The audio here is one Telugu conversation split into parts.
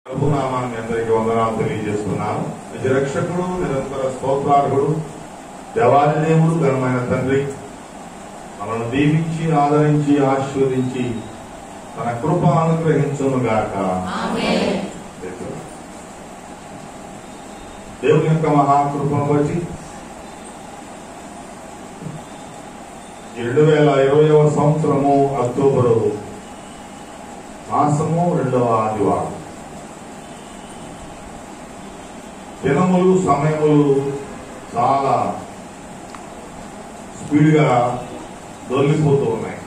ప్రభునామాన్ని అందరికీ వందనాలు తెలియజేస్తున్నాను. నిజరక్షకుడు, నిరంతర స్తోత్రార్హుడు, దేవాది దేవుడు, ఘనమైన తండ్రి, మనల్ని దీవించి ఆదరించి ఆశీర్వదించి తన కృప అనుగ్రహించునుగాక. దేవుని యొక్క మహాకృపను బట్టి 2020వ సంవత్సరము అక్టోబరు మాసము 2వ ఆదివారం. దినములు సమయములు చాలా స్పీడ్గా దొల్లిపోతూ ఉన్నాయి.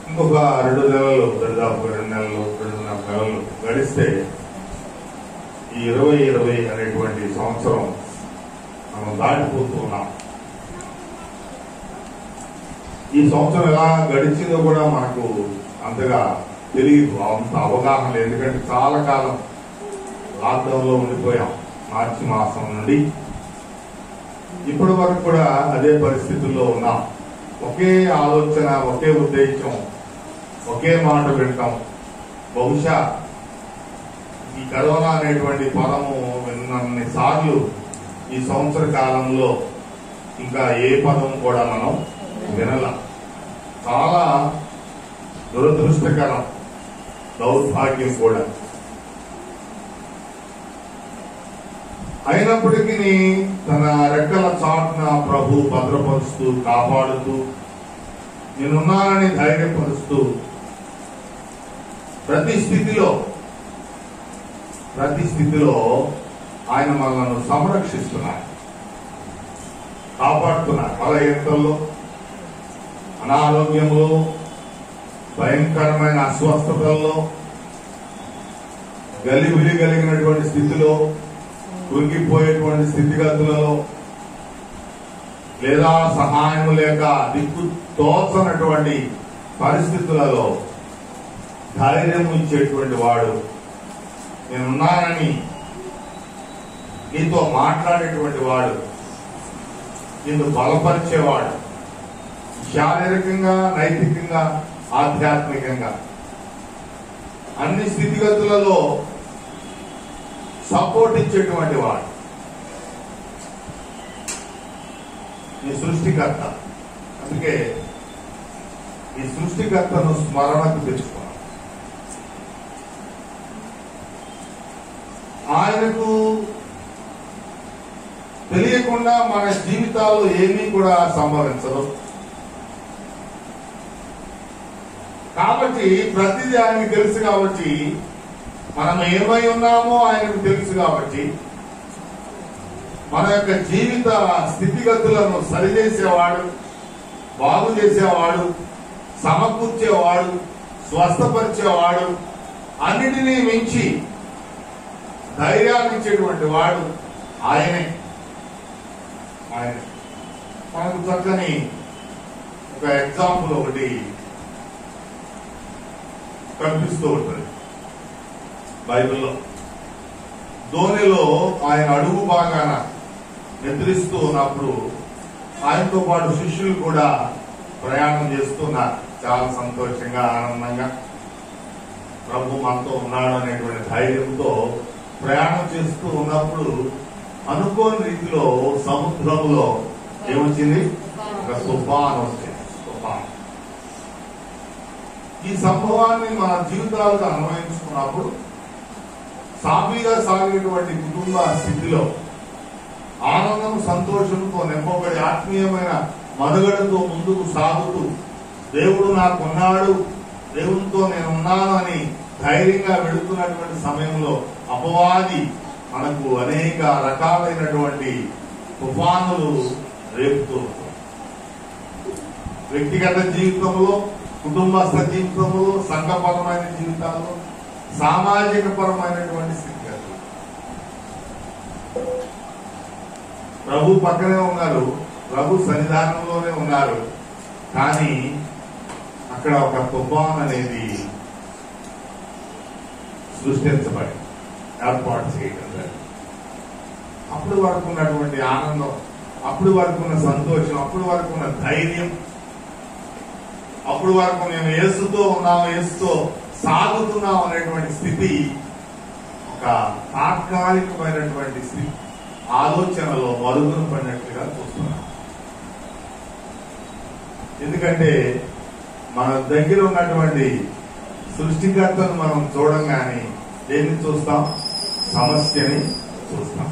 ఇంకొక 2 నెలలు, దాదాపు 2 నెలలు, 2.5 నెలలు గడిస్తే ఈ 2020 అనేటువంటి సంవత్సరం మనం దాటిపోతూ ఉన్నాం. ఈ సంవత్సరం ఎలా గడిచిందో కూడా మనకు అంతగా తెలియదు, అంత అవగాహన లేదు. ఎందుకంటే చాలా కాలం లాక్డౌన్ లో ఉండిపోయాం. మార్చి మాసం నుండి ఇప్పటి వరకు కూడా అదే పరిస్థితుల్లో ఉన్నాం. ఒకే ఆలోచన, ఒకే ఉద్దేశం, ఒకే మాట వింటాం. బహుశా ఈ కరోనా అనేటువంటి పదము విన్నన్ని సార్లు ఈ సంవత్సర కాలంలో ఇంకా ఏ పదం కూడా మనం వినల. చాలా దురదృష్టకరం, దౌర్భాగ్యం కూడా. అయినప్పటికీ తన రెక్కల చాటున ప్రభు భద్రపరుస్తూ, కాపాడుతూ, నేనున్నానని ధైర్యపరుస్తూ ప్రతి స్థితిలో ఆయన మనల్ని సంరక్షిస్తున్నారు, కాపాడుతున్నారు. బలహీనతల్లో, అనారోగ్యంలో, భయంకరమైన అస్వస్థతల్లో, గలిబిలి కలిగినటువంటి స్థితిలో, కురిగిపోయేటువంటి స్థితిగతులలో, లేదా సహాయం లేక దిక్కు తోచనటువంటి పరిస్థితులలో ధైర్యం ఇచ్చేటువంటి వాడు, నేనున్నానని నీతో మాట్లాడేటువంటి వాడు, నిన్ను బలపరిచేవాడు, శారీరకంగా, నైతికంగా, ఆధ్యాత్మికంగా అన్ని స్థితిగతులలో సపోర్ట్ ఇచ్చేటువంటి వాడు ఈ సృష్టికర్త. అందుకే ఈ సృష్టికర్తను స్మరణకు తెచ్చుకున్నాం. ఆయనకు తెలియకుండా మన జీవితాల్లో ఏమీ కూడా సంభవించదు. కాబట్టి ప్రతిదీ ఆయనకు తెలుసు. కాబట్టి మనం ఏమై ఉన్నామో ఆయనకు తెలుసు. కాబట్టి మన యొక్క జీవిత స్థితిగతులను సరిచేసేవాడు, బాగు చేసేవాడు, సమకూర్చేవాడు, స్వస్థపరిచేవాడు, అన్నిటినీ మించి ధైర్యాన్ని ఇచ్చేటువంటి వాడు ఆయనే. మనకు చక్కని ఒక ఎగ్జాంపుల్ ఒకటి కనిపిస్తూ ఉంటుంది బైబిల్లో. ధోనిలో ఆయన అడుగు బాగాన నిద్రిస్తూ ఉన్నప్పుడు ఆయనతో పాటు శిష్యులు కూడా ప్రయాణం చేస్తున్నారు. చాలా సంతోషంగా, ఆనందంగా ప్రభు మనతో ఉన్నాడు అనేటువంటి ధైర్యంతో ప్రయాణం చేస్తూ ఉన్నప్పుడు అనుకోని రీతిలో సముద్రంలో ఏమొచ్చింది? ఒక తుఫాను వచ్చింది. తుఫాను. ఈ సంభవాన్ని మన జీవితాలకు అన్వయించుకున్నప్పుడు సాఫీగా సాగేటువంటి కుటుంబ స్థితిలో ఆనందం, సంతోషంతో నింపబడి ఆత్మీయమైన మనుగడతో ముందుకు సాగుతూ, దేవుడు నాకున్నాడు, దేవునితో నేనున్నాను అని ధైర్యంగా వెళుతున్నటువంటి సమయంలో అపవాది మనకు అనేక రకాలైనటువంటి తుఫానులు రేపుతూ, వ్యక్తిగత జీవితంలో, కుటుంబస్థ జీవితంలో, సంఘపరమైన జీవితాల్లో, సామాజిక పరమైనటువంటి స్థితిగతులు. ప్రభు పక్కనే ఉన్నారు, ప్రభు సన్నిధానంలోనే ఉన్నారు. కానీ అక్కడ ఒక తుఫాన్ అనేది సృష్టించబడి ఏర్పాటు చేయడం జరిగింది. అప్పుడు వరకు ఉన్నటువంటి ఆనందం, అప్పుడు వరకు ఉన్న సంతోషం, అప్పుడు వరకు ఉన్న ధైర్యం, అప్పుడు వరకు మేము యేసుతో ఉన్నాము, యేసుతో సాగుతున్నాం అనేటువంటి స్థితి ఒక తాత్కాలికమైనటువంటి స్థితి, ఆలోచనలో మరుగున పడినట్లుగా చూస్తున్నాం. ఎందుకంటే మన దగ్గర ఉన్నటువంటి సృష్టికర్తను మనం చూడంగానే దేన్ని చూస్తాం? సమస్యని చూస్తాం.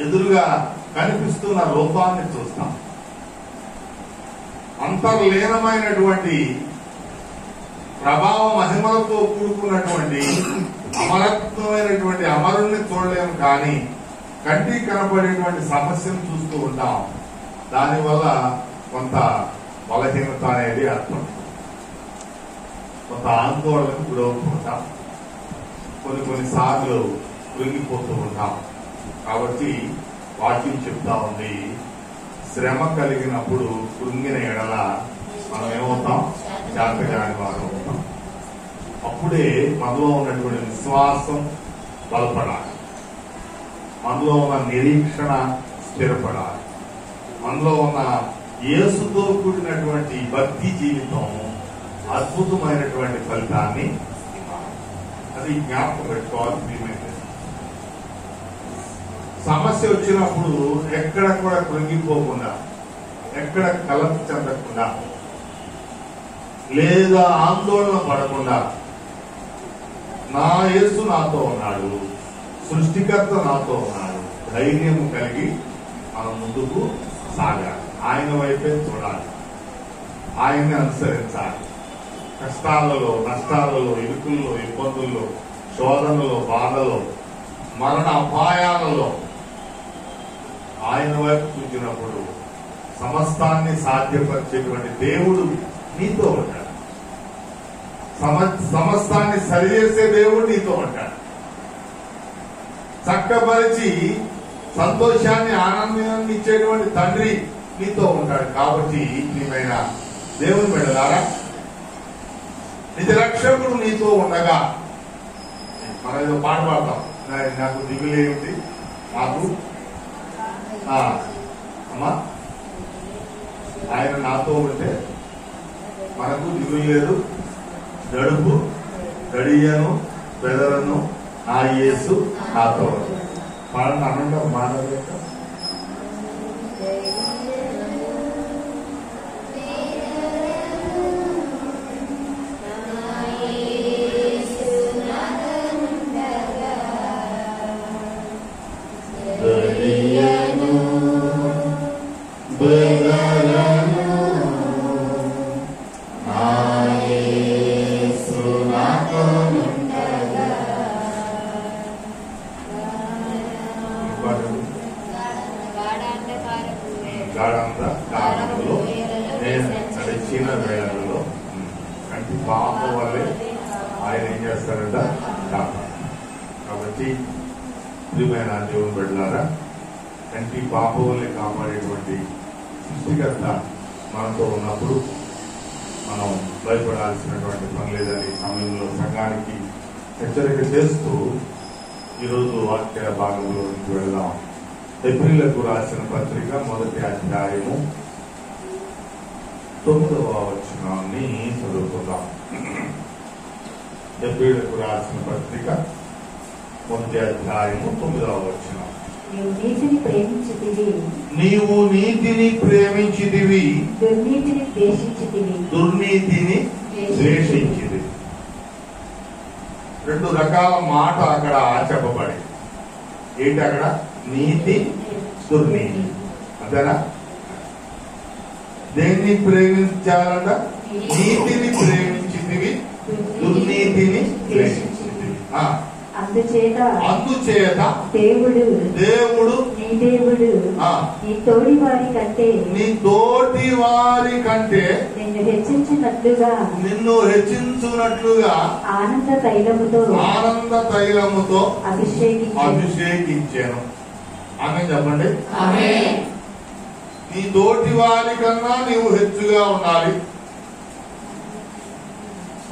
ఎదురుగా కనిపిస్తున్న రూపాన్ని చూస్తాం. అంతర్లీనమైనటువంటి ప్రభావ మహిమలతో కూడుకున్నటువంటి అమరత్వమైనటువంటి అమరుణ్ణి చూడలేము, కానీ కంటికి కనపడేటువంటి సమస్యను చూస్తూ ఉంటాం. దానివల్ల కొంత బలహీనత అనేది అర్థం, కొంత ఆందోళనకు గురవుతూ ఉంటాం, కొన్నిసార్లు కృంగిపోతూ ఉంటాం. కాబట్టి వాక్యం చెప్తా ఉంది, శ్రమ కలిగినప్పుడు కృంగిన ఎడల మనం ఏమవుతాం? జాతకాని వారు అవుతాం. అప్పుడే మనలో ఉన్నటువంటి విశ్వాసం బలపడాలి, మనలో ఉన్న నిరీక్షణ స్థిరపడాలి, మనలో ఉన్న యేసుతో కూడినటువంటి భక్తి జీవితం అద్భుతమైనటువంటి ఫలితాన్ని ఇవ్వాలి. అది జ్ఞాపకం పెట్టుకోవాలి. సమస్య వచ్చినప్పుడు ఎక్కడ కూడా కృంగిపోకుండా, ఎక్కడ కలత చెందకుండా, లేదా ఆందోళన పడకుండా, నా యేసు నాతో ఉన్నాడు, సృష్టికర్త నాతో ఉన్నాడు, ధైర్యం కలిగి మనం ముందుకు సాగాలి. ఆయన వైపే చూడాలి, ఆయన్ని అనుసరించాలి. కష్టాలలో, నష్టాలలో, ఇరుకుల్లో, ఇబ్బందుల్లో, శోధనలో, బాధలో, మరణ అపాయాలలో ఆయన వైపు చూసినప్పుడు సమస్తాన్ని సాధ్యపరిచేటువంటి దేవుడు నీతో ఉంటాడు. సమస్తాన్ని సరిచేసే దేవుడు నీతో ఉంటాడు. చక్కపరిచి సంతోషాన్ని, ఆనందాన్ని ఇచ్చేటువంటి తండ్రి నీతో ఉంటాడు. కాబట్టి నీవైనా దేవుని బిడ్డలారా, నిజ రక్షకుడు నీతో ఉండగా, మనం ఏదో పాట పాడతాం, నాకు దిగులేమిటి, నాకు అమ్మా ఆయన నాతో ఉంటే మనకు దిగులు లేదు, గడుపు గడియను బెదరను నా యేసు నాతో. పాడని అనంగా మానవ గాఢంలో నేను నడిచిన వేళలలో కంటి పాప వల్లే ఆయన ఏం చేస్తారంట? కాబట్టి ప్రియమైన దేవుని బిడ్డలారా, కంటి పాప వల్లే కాపాడేటువంటి సృష్టికర్త మనతో ఉన్నప్పుడు మనం భయపడాల్సినటువంటి పని లేదని సమయంలో సంఘానికి హెచ్చరిక చేస్తూ ఈరోజు వాక్య భాగంలో వెళ్దాం. ఎబ్రీలకు రాసిన పత్రిక 1వ అధ్యాయము 9వ వచనాన్ని చదువుకుందాం. ఎబ్రీలకు రాసిన పత్రిక 1వ అధ్యాయము 9వ వచనం. నీవు నీతిని ప్రేమించితివి, దుర్నీతిని ద్వేషించితివి. రెండు రకాల మాట అక్కడ చెప్పబడి, ఏంటి అక్కడ? నీతి, దుర్నీతి. అంతేనా? దేన్ని ప్రేమించాలంట? నీతిని ప్రేమించితివి, దుర్నీతిని ద్వేషించితివి. అందుచేత దేవుడు నీ దేవుడు నీ తోటి వారి కంటే నిన్ను హెచ్చించున్నట్లుగా ఆనంద తైలముతో అభిషేకించాను. ఆమె చెప్పండి. నీ తోటి వారి కన్నా నీవు హెచ్చుగా ఉండాలి.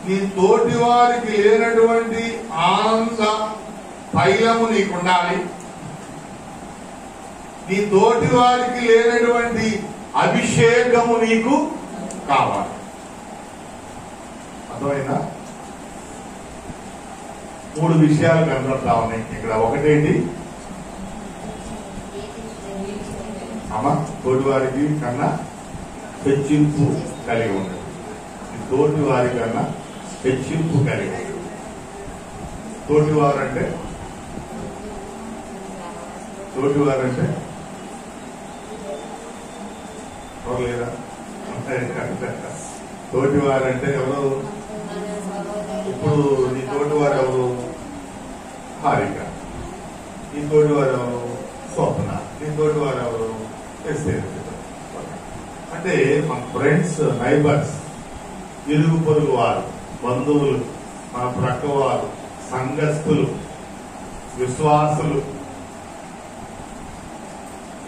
నీ తోటి వారికి లేనటువంటి ఆనంద తైలము నీకుండాలి. నీ తోటి వారికి లేనటువంటి అభిషేకము నీకు కావాలి. అర్థమైందా? 3 విషయాలు కనబడతా ఉన్నాయి ఇక్కడ. ఒకటేంటి అమ్మ, తోటి వారికి కన్నా హెచ్చింపు కలిగి ఉండదు. తోటి వారి కన్నా హెచ్చింపు కలిగి ఉండదు. తోటివారంటే ఎవరు లేదా? తోటివారంటే ఎవరు? ఇప్పుడు నీ తోటివారు ఎవరు? హారిక. నీ తోటివారు ఎవరు? స్వప్న. నీ తోటివారు ఎవరు? అంటే మన ఫ్రెండ్స్, నైబర్స్, ఇరుగు పొరుగు వారు, బంధువులు, మన ప్రక్క వారు, సంఘస్థులు, విశ్వాసులు.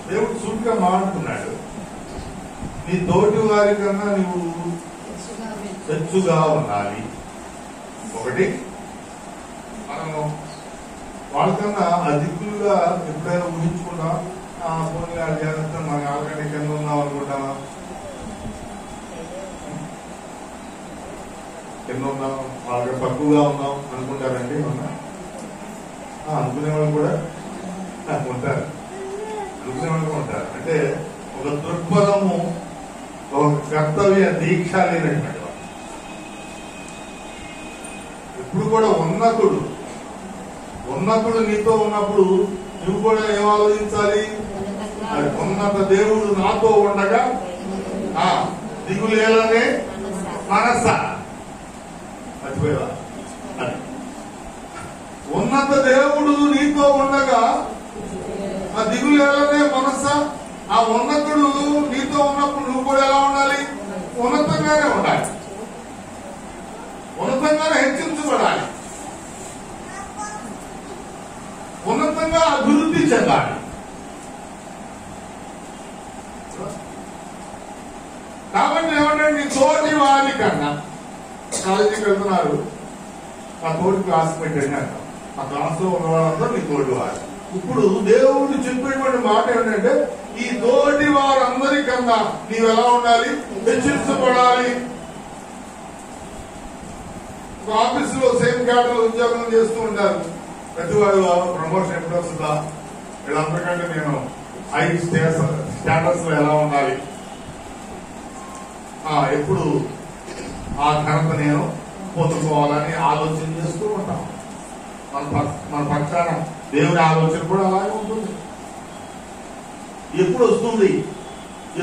దేవుడు సూటిగా మాట్లాడుతున్నాడు, నీ తోటి వారి కన్నా నువ్వు హెచ్చుగా ఉండాలి. ఒకటి, మనము వాళ్ళకన్నా అధికులుగా ఎప్పుడైనా ఊహించుకున్నా పోనీ అది చేస్తాం, మనం ఆల్రెడీ కింద ఉన్నాం అనుకుంటామా? కింద ఉన్నాం, వాళ్ళకి తక్కువగా ఉన్నాం అనుకుంటారండి. అనుకునేవాళ్ళు కూడా ఉంటారు, అనుకునేవాళ్ళు ఉంటారు. అంటే ఒక దృక్పథము, ఒక కర్తవ్య దీక్ష లేనటువంటి ఎప్పుడు కూడా ఉన్నతుడు నీతో ఉన్నప్పుడు నువ్వు కూడా ఏం ఆలోచించాలి? ఉన్నత దేవుడు నాతో ఉండగా దిగులేలనే మనస. మర్చిపోయావా? ఉన్నత దేవుడు నీతో ఉండగా ఆ దిగులేలనే మనస. ఆ ఉన్నతుడు నీతో ఉన్నప్పుడు నువ్వు కూడా ఎలా ఉండాలి? ఉన్నతంగానే ఉండాలి, ఉన్నతంగానే హెచ్చించబడాలి, ఉన్నతంగా అభివృద్ధి చెందాలి. కాబట్టి ఏమంటే నీ తోటి వారి కన్నా, కాలేజీకి వెళ్తున్నారు, ఆ తోటి క్లాస్ పెట్టండి అంటాం. ఆ క్లాస్ లో ఉన్న వాళ్ళందరూ నీ తోటి వారు. ఇప్పుడు దేవుడు చెప్పేటువంటి మాట ఏంటంటే, ఈ తోటి వారందరికన్నా నీవు ఎలా ఉండాలి? హెచ్చించబడాలి. ఆఫీసులో సేమ్ క్యాడర్ ఉద్యోగం చేస్తూ ఉంటారు. ప్రతివాడు ప్రమోషన్ ఎప్పుడు వస్తుందా, వీళ్ళందరికంటే నేను హై స్టేటస్ లో ఎలా ఉండాలి, ఎప్పుడు ఆ ఘనత నేను పొందుకోవాలని ఆలోచన చేస్తూ ఉంటాం. మన పక్షాన దేవుని ఆలోచన కూడా అలాగే ఉంటుంది. ఎప్పుడు వస్తుంది,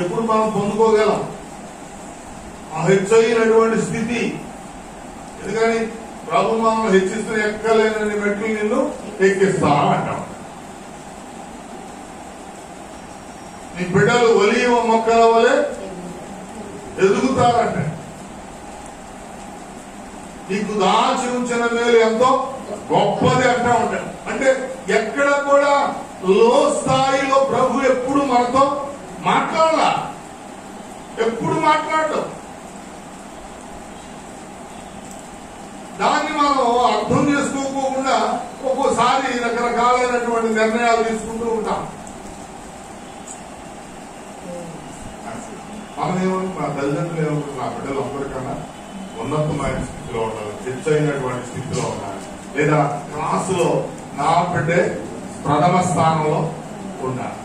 ఎప్పుడు మనం పొందుకోగలం ఆ హెచ్చయినటువంటి స్థితి? ఎందుకని ప్రభు మనం హెచ్చిస్తూ ఎక్కలేనని మెట్లు నిన్ను ఎక్కిస్తా అంటాం. నీ బిడ్డలు ఒలీవ మొక్కల వలె ఎదుగుతారంట. నీకు దాచి ఉంచిన మేలు ఎంతో గొప్పది అంటా ఉంటాడు. అంటే ఎక్కడ కూడా లో స్థాయిలో ప్రభు ఎప్పుడు మనతో మాట్లాడాల, ఎప్పుడు మాట్లాడటం. దాన్ని మనం అర్థం చేసుకోకుండా ఒక్కోసారి రకరకాలైనటువంటి నిర్ణయాలు తీసుకుంటూ ఉంటాం. మనమేమన్నా మా తల్లిదండ్రులు ఏమనుకుంటున్నా, నా బిడ్డలు అందరికన్నా ఉన్నతమైన స్థితిలో ఉండాలి, హెచ్చైనటువంటి స్థితిలో ఉండాలి, లేదా క్లాసులో నా బిడ్డే ప్రథమ స్థానంలో ఉండాలి,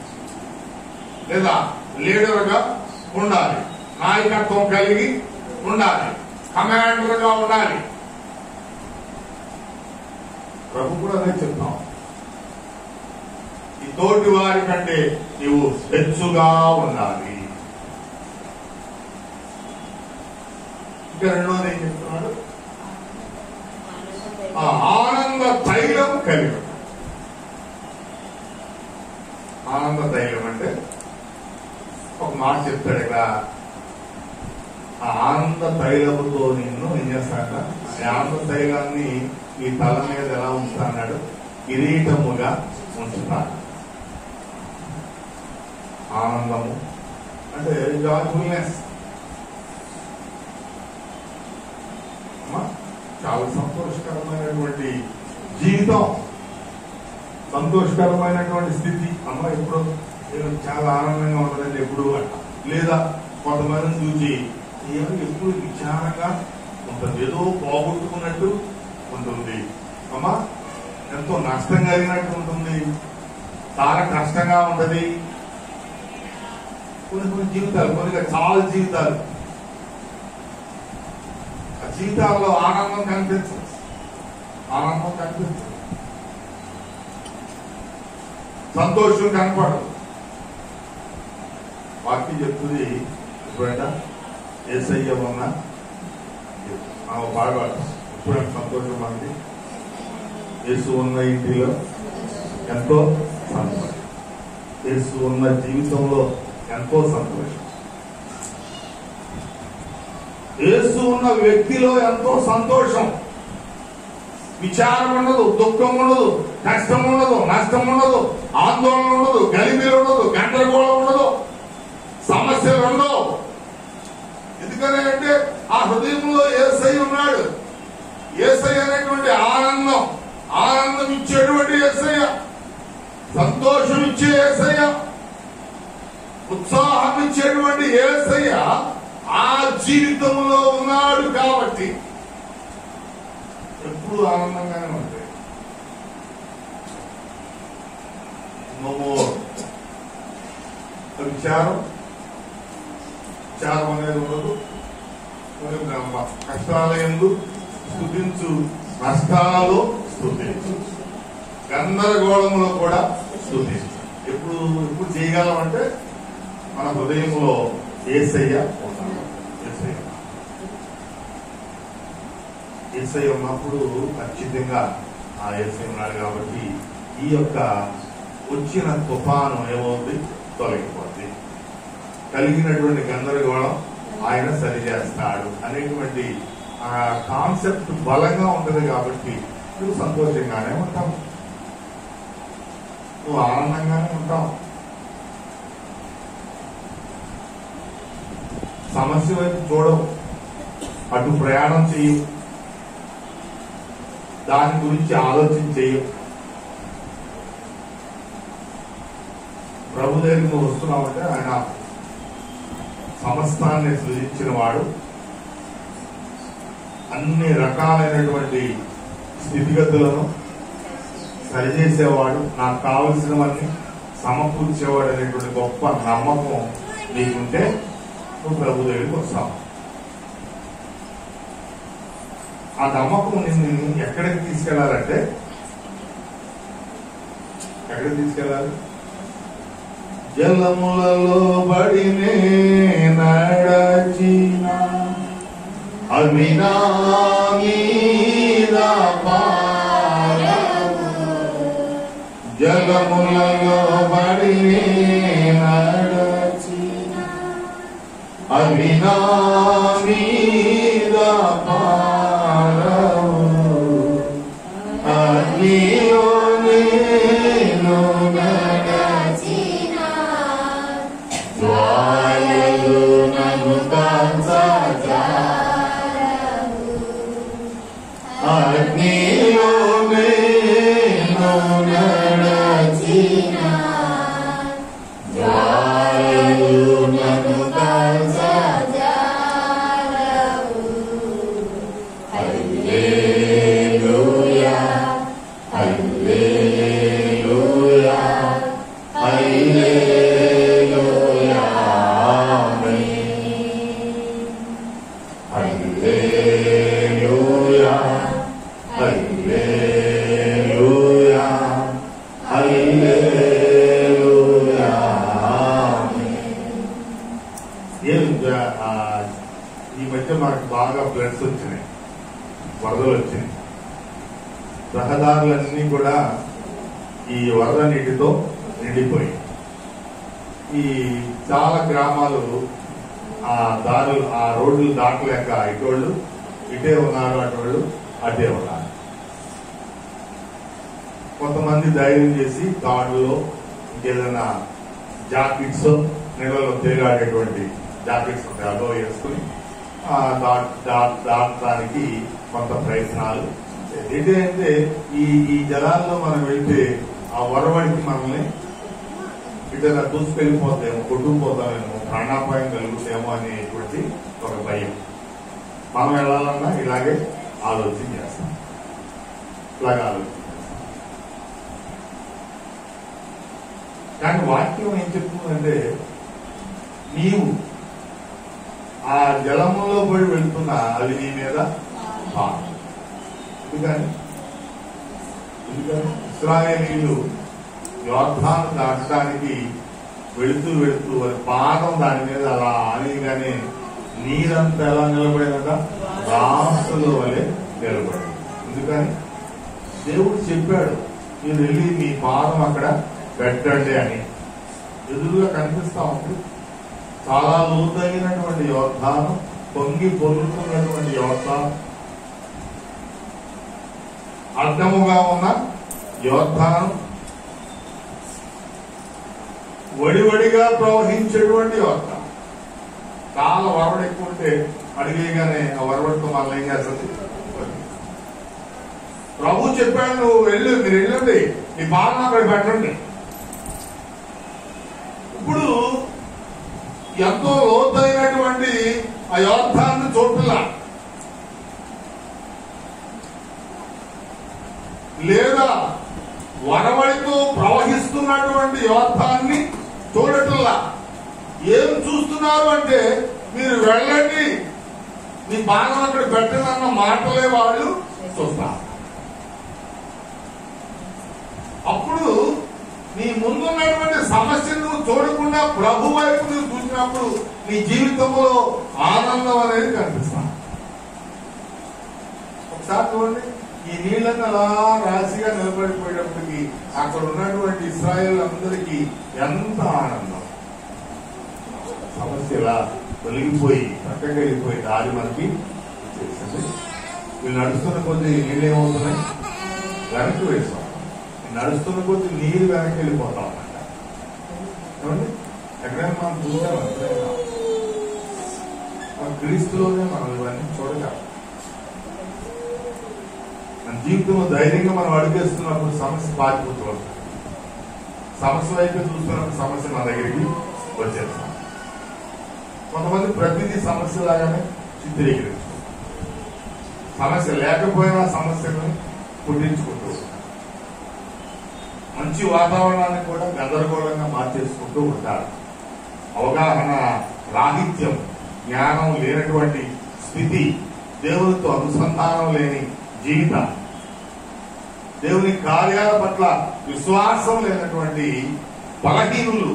లేదా లీడర్ గా ఉండాలి, నాయకత్వం కలిగి ఉండాలి, కమాండర్ గా ఉండాలి. ప్రభు కూడా అదే చెప్తాం, ఈ తోటి వారి కంటే నీవు హెచ్చుగా ఉండాలి. ఇంకా రెండోది ఏం చెప్తున్నాడు? ఆనంద తైలం కలిగి. ఆనంద తైలం అంటే ఒక మాట చెప్తాడు ఇక్కడ, ఆ ఆనంద తైలముతో నిన్ను ఏం చేస్తాడ? ఆనంద తైలాన్ని ఈ తల మీద ఎలా ఉంచుతాడు? కిరీటముగా ఉంచుతాడు. ఆనందము అంటే జాయ్ఫుల్నెస్. చాలా సంతోషకరమైనటువంటి జీవితం, సంతోషకరమైనటువంటి స్థితి. అమ్మ ఎప్పుడు నేను చాలా ఆనందంగా ఉంటుందండి ఎప్పుడు అంట. లేదా కొంతమందిని చూసి ఎప్పుడు విచారంగా ఉంటారు. ఏదో పోగొట్టుకున్నట్టు ఉంటుంది అమ్మా, ఎంతో నష్టం కలిగినట్టు ఉంటుంది, చాలా కష్టంగా ఉంటది. కొన్ని జీవితాలు, కొన్ని చాలా జీవితాలు, ఆ జీవితాల్లో ఆనందం కనిపించదు, సంతోషం కనపడదు. వాక్యం చెప్తుంది ఎప్పుడైనా యేసయ్య ఉన్న బాగా ఎప్పుడైనా సంతోషం మనకి. యేసు ఉన్న ఇంటిలో ఎంతో సంతోషం, యేసు ఉన్న జీవితంలో ఎంతో సంతోషం, యేసు ఉన్న వ్యక్తిలో ఎంతో సంతోషం. విచారం ఉండదు, దుఃఖం ఉండదు, కష్టం ఉండదు, నష్టం ఉండదు, ఆందోళన ఉండదు, గలిబిలి ఉండదు, గందరగోళం ఉండదు, సమస్యలు ఉండవు. ఎందుకని అంటే ఆ హృదయంలో యేసయ్య ఉన్నాడు. యేసయ్య అనేటువంటి ఆనందం ఇచ్చేటువంటి యేసయ్య, సంతోషం ఇచ్చే యేసయ్య, ఉత్సాహం ఇచ్చేటువంటి యేసయ్య ఆ జీవితంలో ఉన్నాడు. కాబట్టి ఎప్పుడు ఆనందంగానే ఉంటాయి. విచారం అనేది ఉండదు. కష్టాల యందు స్తుతించు, నష్టాలలో స్తుతించు, గందరగోళంలో కూడా స్తుతించు. ఎప్పుడు చేయగలం అంటే మన హృదయంలో యేసయ్య ఉన్నాడు. యేసయ్య ఉన్నప్పుడు ఖచ్చితంగా ఆ యేసయ్య ఉన్నాడు. కాబట్టి ఈ యొక్క వచ్చిన తుఫాను ఏమవుతుంది, తొలగిపోతుంది. కలిగినటువంటి గందరగోళం ఆయన సరిచేస్తాడు అనేటువంటి ఆ కాన్సెప్ట్ బలంగా ఉంటుంది. కాబట్టి నువ్వు సంతోషంగానే ఉంటావు, నువ్వు ఆనందంగానే ఉంటావు. సమస్య వైపు చూడవు, అటు ప్రయాణం చేయవు, దాని గురించి ఆలోచన చేయవు. ప్రభు దగ్గరికి నువ్వు వస్తున్నావంటే ఆయన సమస్తాన్ని సృజించిన వాడు, అన్ని రకాలైనటువంటి స్థితిగతులను సరిచేసేవాడు, నాకు కావలసినవన్నీ సమకూర్చేవాడు అనేటువంటి గొప్ప నమ్మకం నీకుంటే నువ్వు ప్రభు దగ్గరికి వస్తావు. ఆ నమ్మకం నిన్ను ఎక్కడికి తీసుకెళ్లాలంటే, ఎక్కడికి తీసుకెళ్లాలి? జలములలో బడినే నడచిన అవి నా మీద పారవు, జలములలో బడినే నడచిన అవి నా మీద పారవు, అగ్నిలో నేను జ్వాలలు నన్ను కాల్చజాలవు, అగ్నిలో నేను నడచిన జ్వాలలు నన్ను కాల్చజాలవు. హల్లెలూయా, హల్లెలూయా, హల్లెలూయా, హల్లెలూయా, హల్లెలూయా, హల్లెలూయా. ఈ మధ్య మనకు బాగా ఫ్లడ్స్ వచ్చినాయి, వరదలు వచ్చినాయి. రహదారులన్నీ కూడా ఈ వరద నీటితో నిండిపోయి, ఈ చాలా గ్రామాలు ఆ దారులు, ఆ రోడ్లు దాటలేక ఇటోళ్ళు ఇటే ఉన్నారు, అటోళ్ళు అటే ఉన్నారు. కొంతమంది ధైర్యం చేసి తాడులో ఇంకేదైనా జాకెట్స్, నీళ్ళలో తేలాడేటువంటి జాకెట్స్ ఉంటాయి, అదో వేసుకుని దాటడానికి కొంత ప్రయత్నాలు. ఏంటంటే ఈ జలాల్లో మనం వెళ్తే ఆ వరవడికి మనల్ని ఇటైనా దూసుకెళ్ళిపోతామేమో, కొట్టుకుపోతామేమో, ప్రాణాపాయం కలుగుతామో అనేటువంటి ఒక భయం. మనం వెళ్ళాలన్నా ఇలాగే ఆలోచన చేస్తాం, ఇలాగే ఆలోచన చేస్తాం. కానీ వాక్యం ఏం చెప్తుందంటే, నీవు ఆ జలములో పడి వెళ్తున్నా అది నీ మీద ఎందుకని ఇశ్రాయేలీయులు యోర్దాను దాటడానికి వెళుతూ వారి పాదం దాని మీద అలా ఆనగానే నీరంతా ఎలా నిలబడిందట, రాసుల వలె నిలబడింది. ఎందుకని దేవుడు చెప్పాడు, మీరు వెళ్ళి మీ పాదం అక్కడ పెట్టండి అని. ఎదురుగా కనిపిస్తా ఉంది చాలా లోతైనటువంటి యోర్దాను, పొంగి పొందుతున్నటువంటి యోర్దాను, అడ్డముగా ఉన్న యోర్దాను, వడివడిగా ప్రవహించేటువంటి యోర్దాను. చాలా వరవడి ఎక్కువ ఉంటే అడిగేగానే ఆ వరవడితో మళ్ళీ ఏం చేస్తుంది. ప్రభు చెప్పాడు, నువ్వు మీరు వెళ్ళండి, నీ పాలన అక్కడ పెట్టండి. ఇప్పుడు ఎంతో లోతైనటువంటి ఆ యోర్దాన్ని చూడలా, లేదా వరవడితో ప్రవహిస్తున్నటువంటి యోర్దాన్ని చూడటంలా. ఏం చూస్తున్నారు అంటే, మీరు వెళ్ళండి, మీ బాణం అక్కడ పెట్టండి అన్న మాటలే వాళ్ళు చూస్తారు. అప్పుడు నీ ముందున్నటువంటి సమస్యను నువ్వు చూడకుండా ప్రభు వైపు నువ్వు చూసినప్పుడు నీ జీవితంలో ఆనందం అనేది కనిపిస్తాను. ఒకసారి చూడండి, ఈ నీళ్లను అలా రాశిగా నిలబడిపోయేటప్పటికి అక్కడ ఉన్నటువంటి ఇశ్రాయేల్ అందరికీ ఎంత ఆనందం. సమస్య ఇలా తొలగిపోయి పక్కకి వెళ్ళిపోయి దారి మనకి చేసింది. వీళ్ళు నడుస్తున్న కొద్ది నీళ్ళు ఏమవుతున్నాయి, వెనక్కి వేస్తాం. నడుస్తున్న కొద్ది నీరు వెనక్కి వెళ్ళిపోతా ఉన్నట. ఏమండి, ఎక్కడైనా మనం చూసాం, మన క్రీస్తులోనే మనం ఇవన్నీ చూడగలం. మన జీవితంలో ధైర్యంగా మనం అడుగేస్తున్నప్పుడు సమస్య పారిపోతూ వస్తుంది. సమస్య వైపు చూస్తున్నప్పుడు సమస్య మన దగ్గరికి వచ్చేస్తాం. కొంతమంది ప్రతిదీ సమస్య లాగానే చిత్రీకరించు, సమస్య లేకపోయినా సమస్యను పుట్టించుకుంటూ ఉంటారు. మంచి వాతావరణాన్ని కూడా గందరగోళంగా మార్చేసుకుంటూ ఉంటారు. అవగాహన రాహిత్యం, జ్ఞానం లేనటువంటి స్థితి, దేవునితో అనుసంధానం లేని జీవితం, దేవుని కార్యాల పట్ల విశ్వాసం లేనటువంటి బలహీనులు,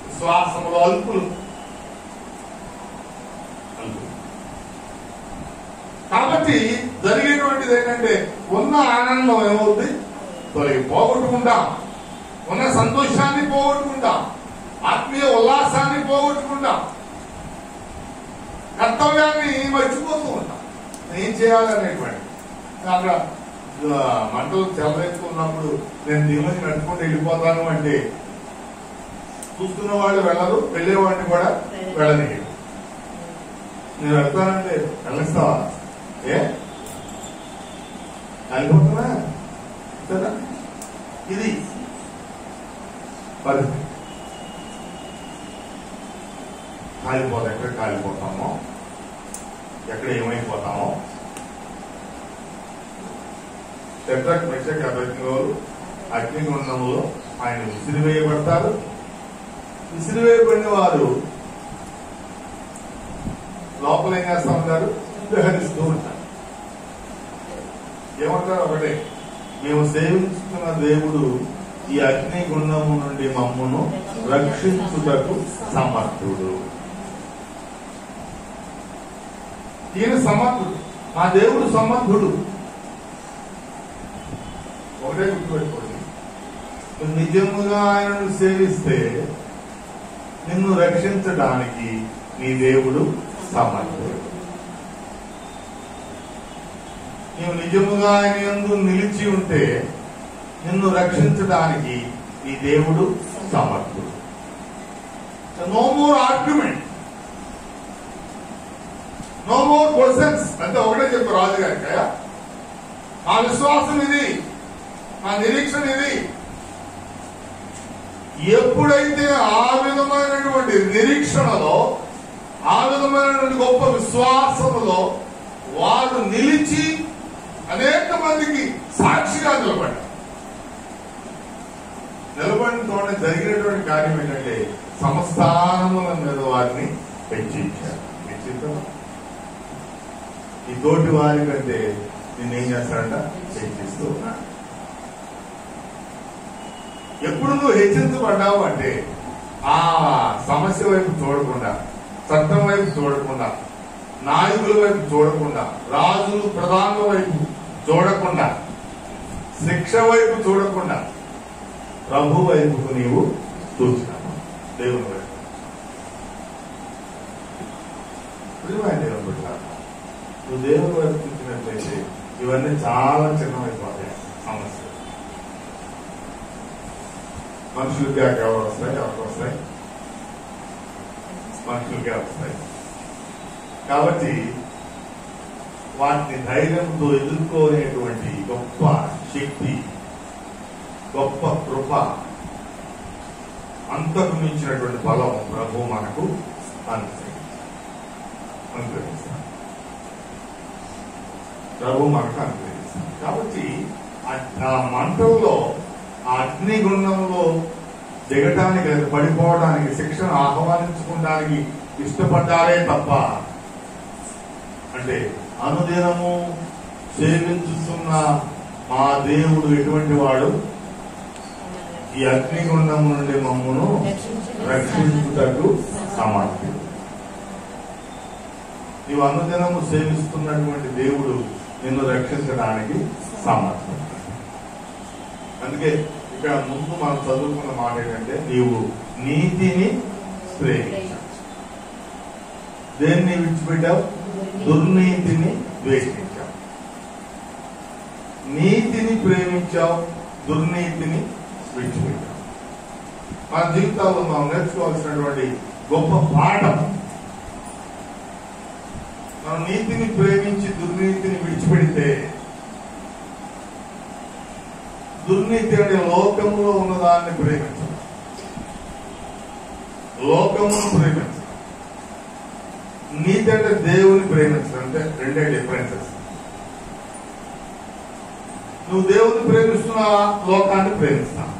విశ్వాసంలో అల్పులు. కాబట్టి జరిగేటువంటిది ఏంటంటే, ఉన్న ఆనందం ఏమవుతుంది, పోగొట్టుకుంటాం. ఉన్న సంతోషాన్ని పోగొట్టుకుంటాం, ఆత్మీయ ఉల్లాసాన్ని పోగొట్టుకుంటాం, కర్తవ్యాన్ని మర్చిపోతూ ఉంటాం. ఏం చేయాలనేటువంటి అక్కడ మంటలు చెలరేసుకున్నప్పుడు నేను దీనిలోకి నడుచుకుంటూ వెళ్ళిపోతాను అంటే చూస్తున్న వాళ్ళు వెళ్ళరు, వెళ్ళేవాడిని కూడా వెళ్ళనియరు. నేను వెళ్తానంటే వెళ్ళిస్తావా? ఏ వెళ్ళిపోతున్నా కదా. ఇది పరిస్థితి. ఎక్కడ కాలిపోతామో, ఎక్కడ ఏమైపోతామో. శద్రక్, మెషక్, అబేద్నెగోలు అగ్నిగుండంలో ఆయన విసిరివేయబడతారు. విసిరివేయబడిన వారు లోపల ఏం చేస్తా ఉంటారు, విహరిస్తూ ఉంటారు. ఏమంటారు? ఒకటే, మేము సేవించుకున్న దేవుడు ఈ అగ్నిగుండము నుండి మమ్మను రక్షించుటకు సమర్థుడు. ఈయన సమర్థుడు, మా దేవుడు సమర్థుడు. ఒకటే గుర్తుపెట్టుకోండి, నువ్వు నిజముగా ఆయనను సేవిస్తే నిన్ను రక్షించడానికి నీ దేవుడు సమర్థుడు. నీవు నిజముగా ఆయన యందు నిలిచి ఉంటే నిన్ను రక్షించడానికి నీ దేవుడు సమర్థుడు. No more argument, no more questions. అంటే ఒకటే చెప్పు రాజుగారికి, మా విశ్వాసం ఇది, మా నిరీక్షణ ఇది. ఎప్పుడైతే ఆ విధమైనటువంటి నిరీక్షణలో, ఆ విధమైనటువంటి గొప్ప విశ్వాసములో వారు నిలిచి అనేక మందికి సాక్షిగా నిలబడ్డారు. నిలబడిన తోట జరిగినటువంటి కార్యం ఏంటంటే సంస్థానముల మీద వారిని హెచ్చించారు. ఈ తోటి వారి కంటే నిన్నేం చేస్తాడంట? హెచ్చిస్తూ ఉన్నాడు. ఎప్పుడు నువ్వు హెచ్చించబడ్డావు అంటే ఆ సమస్య వైపు చూడకుండా, చట్టం వైపు చూడకుండా, నాయకుల వైపు చూడకుండా, రాజులు ప్రధానుల వైపు చూడకుండా, శిక్ష వైపు చూడకుండా ప్రభు వైపుకు నీవు చూసినావు. దేవుని వైపు దేవుని పెట్టాలి. నువ్వు దేవుని వైపు చూసినట్లయితే ఇవన్నీ చాలా చిన్నమైపోతాయి సమస్య. మనుషులకి ఎవరు వస్తాయి? ఎవరికి వస్తాయి? మనుషులకే వస్తాయి. కాబట్టి వాటిని ధైర్యంతో ఎదుర్కోనేటువంటి గొప్ప శక్తి, గొప్ప కృప, అంతకు మించినటువంటి బలం ప్రభు మనకు అనుగ్రహిస్తాడు. ప్రభు మనకు అనుగ్రహిస్తాడు. కాబట్టి ఆ మంటల్లో, ఆ అగ్నిగుండంలో దిగటానికి, పడిపోవడానికి, శిక్షను ఆహ్వానించుకోవడానికి ఇష్టపడ్డారే తప్ప, అంటే అనుదినము సేవించుతున్న మా దేవుడు ఎటువంటి వాడు? ఈ అగ్నిగుండం నుండి మమ్మును రక్షించుటకు సమర్థుడు. నీవు అనుదినము సేవిస్తున్నటువంటి దేవుడు నిన్ను రక్షించడానికి సమర్థుడు. అందుకే ఇక్కడ ముందు మనం చదువుకున్న మాట ఏంటంటే, నీవు నీతిని ప్రేమించావు. దేన్ని విడిచిపెట్టావు? దుర్నీతిని ద్వేషించావు. నీతిని ప్రేమించావు, దుర్నీతిని విడిచిపెట్టావు. మన జీవితాల్లో మనం నేర్చుకోవాల్సినటువంటి గొప్ప పాఠం, మనం నీతిని ప్రేమించి దుర్నీతిని విడిచిపెడితే, దుర్నీతి అంటే లోకములో ఉన్నదాన్ని ప్రేమించడం, లోకమును ప్రేమించడం. నీతి అంటే దేవుని ప్రేమించడం. అంటే రెండే డిఫరెన్సెస్. నువ్వు దేవుని ప్రేమిస్తున్నావా? లోకాన్ని ప్రేమిస్తున్నావు.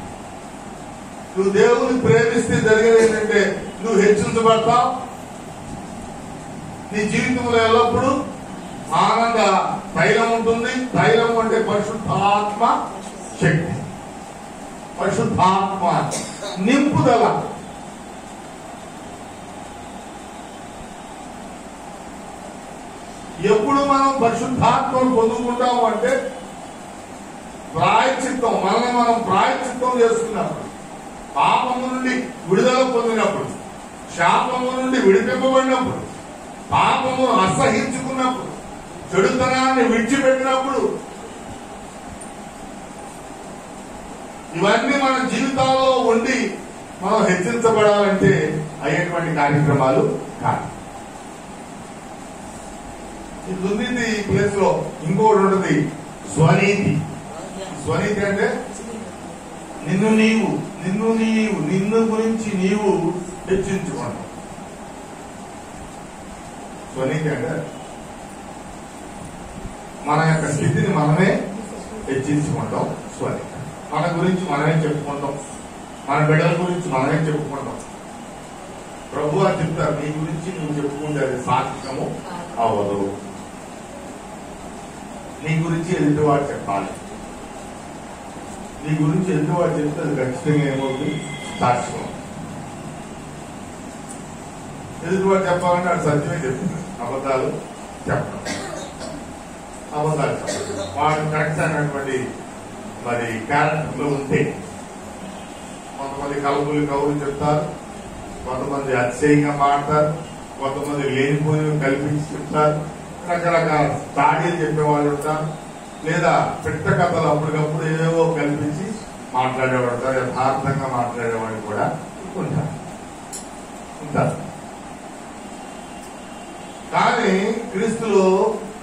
నువ్వు దేవుని ప్రేమిస్తే జరిగేది ఏంటంటే నువ్వు హెచ్చించబడతావు. నీ జీవితంలో ఎల్లప్పుడూ ఆనంద తైలం ఉంటుంది. తైలం అంటే పరిశుద్ధాత్మ శక్తి, పరిశుద్ధాత్మ నింపుదల. ఎప్పుడు మనం పరిశుద్ధాత్మను పొందుకుంటాము అంటే ప్రాయశ్చిత్తం, మనల్ని మనం ప్రాయశ్చిత్తం చేసుకున్నప్పుడు, పాపము నుండి విడుదల పొందినప్పుడు, శాపము నుండి విడిపింపబడినప్పుడు, పాపము అసహించుకున్నప్పుడు, చెడుతనాన్ని విడిచిపెట్టినప్పుడు, ఇవన్నీ మన జీవితాల్లో ఉండి మనం హెచ్చించబడాలంటే అయ్యేటువంటి కార్యక్రమాలు కాదు. ఈ దుర్నీతి ప్లేస్ లో ఇంకోటి ఉంటుంది, స్వనీతి. స్వనీతి అంటే నిన్ను గురించి నీవు హెచ్చించుకోండి. స్వనీతి అంటే మన యొక్క స్థితిని మనమే హెచ్చించుకుంటాం. స్వనీతి మన గురించి మనమే చెప్పుకుంటాం, మన బిడ్డల గురించి మనమే చెప్పుకుంటాం. ప్రభు అని చెప్తారు, నీ గురించి నువ్వు చెప్పుకుంటే అది సార్థకము అవ్వదు. నీ గురించి ఎదుటివాడు చెప్పాలి. నీ గురించి ఎదుటివాడు చెప్తే అది ఖచ్చితంగా ఏమవుతుంది? సాక్ష్యం. ఎదుటివాడు చెప్పాలంటే అది సత్యమే చెప్తుంది, అబద్ధాలు చెప్పడం. అబద్ధాలు చెప్పడం వాడు కరెక్ట్ అయినటువంటి మరి క్యారెక్టర్లో ఉంటే. కొంతమంది కవులు చెప్తారు, కొంతమంది అతిశయంగా మాడతారు, కొంతమంది లేనిపోయి కల్పించి చెప్తారు, రకరకాల స్టాడీలు చెప్పేవాళ్ళు ఉంటారు, లేదా పెట్ట కథలు అప్పటికప్పుడు ఏవో కల్పించి మాట్లాడేవాడు, యథార్థంగా మాట్లాడేవాళ్ళు కూడా ఉంటారు. కానీ క్రీస్తులో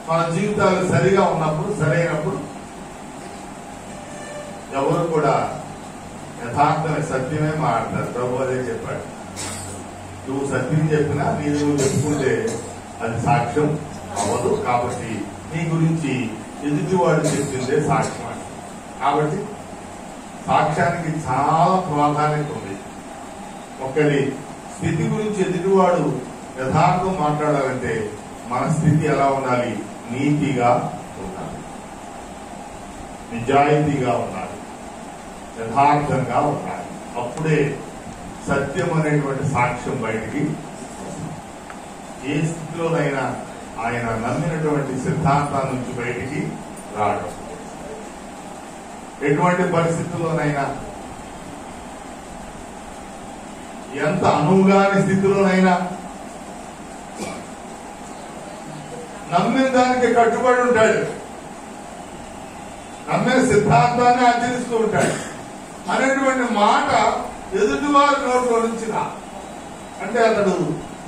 మన జీవితాలు సరిగా ఉన్నప్పుడు, సరైనప్పుడు ఎవరు కూడా యథార్థమే సత్యమే మాట్లాడతారు. ప్రభు అదే చెప్పాడు, నువ్వు సత్యం చెప్పినా నువ్వు చెప్పుకుంటే అది సాక్ష్యం అవ్వదు. కాబట్టి నీ గురించి ఎదుటివాడు చెప్పిందే సాక్ష్యం అని. కాబట్టి సాక్ష్యానికి చాలా ప్రాధాన్యత ఉంది. ఒకరి స్థితి గురించి ఎదుటివాడు యథార్థం మాట్లాడాలంటే మన స్థితి ఎలా ఉండాలి? నీతిగా ఉండాలి, నిజాయితీగా ఉండాలి, యథార్థంగా ఉండాలి. అప్పుడే సత్యం అనేటువంటి సాక్ష్యం బయటికి వస్తుంది. ఏ స్థితిలోనైనా ఆయన నమ్మినటువంటి సిద్ధాంతాల నుంచి బయటికి రావడం, ఎటువంటి పరిస్థితుల్లోనైనా, ఎంత అనువుగాని స్థితిలోనైనా నమ్మిన దానికి కట్టుబడి ఉంటాడు, నమ్మిన సిద్ధాంతాన్ని ఆచరిస్తూ ఉంటాడు అనేటువంటి మాట ఎదుటివారి నోట్లో నుంచి రా. అంటే అతడు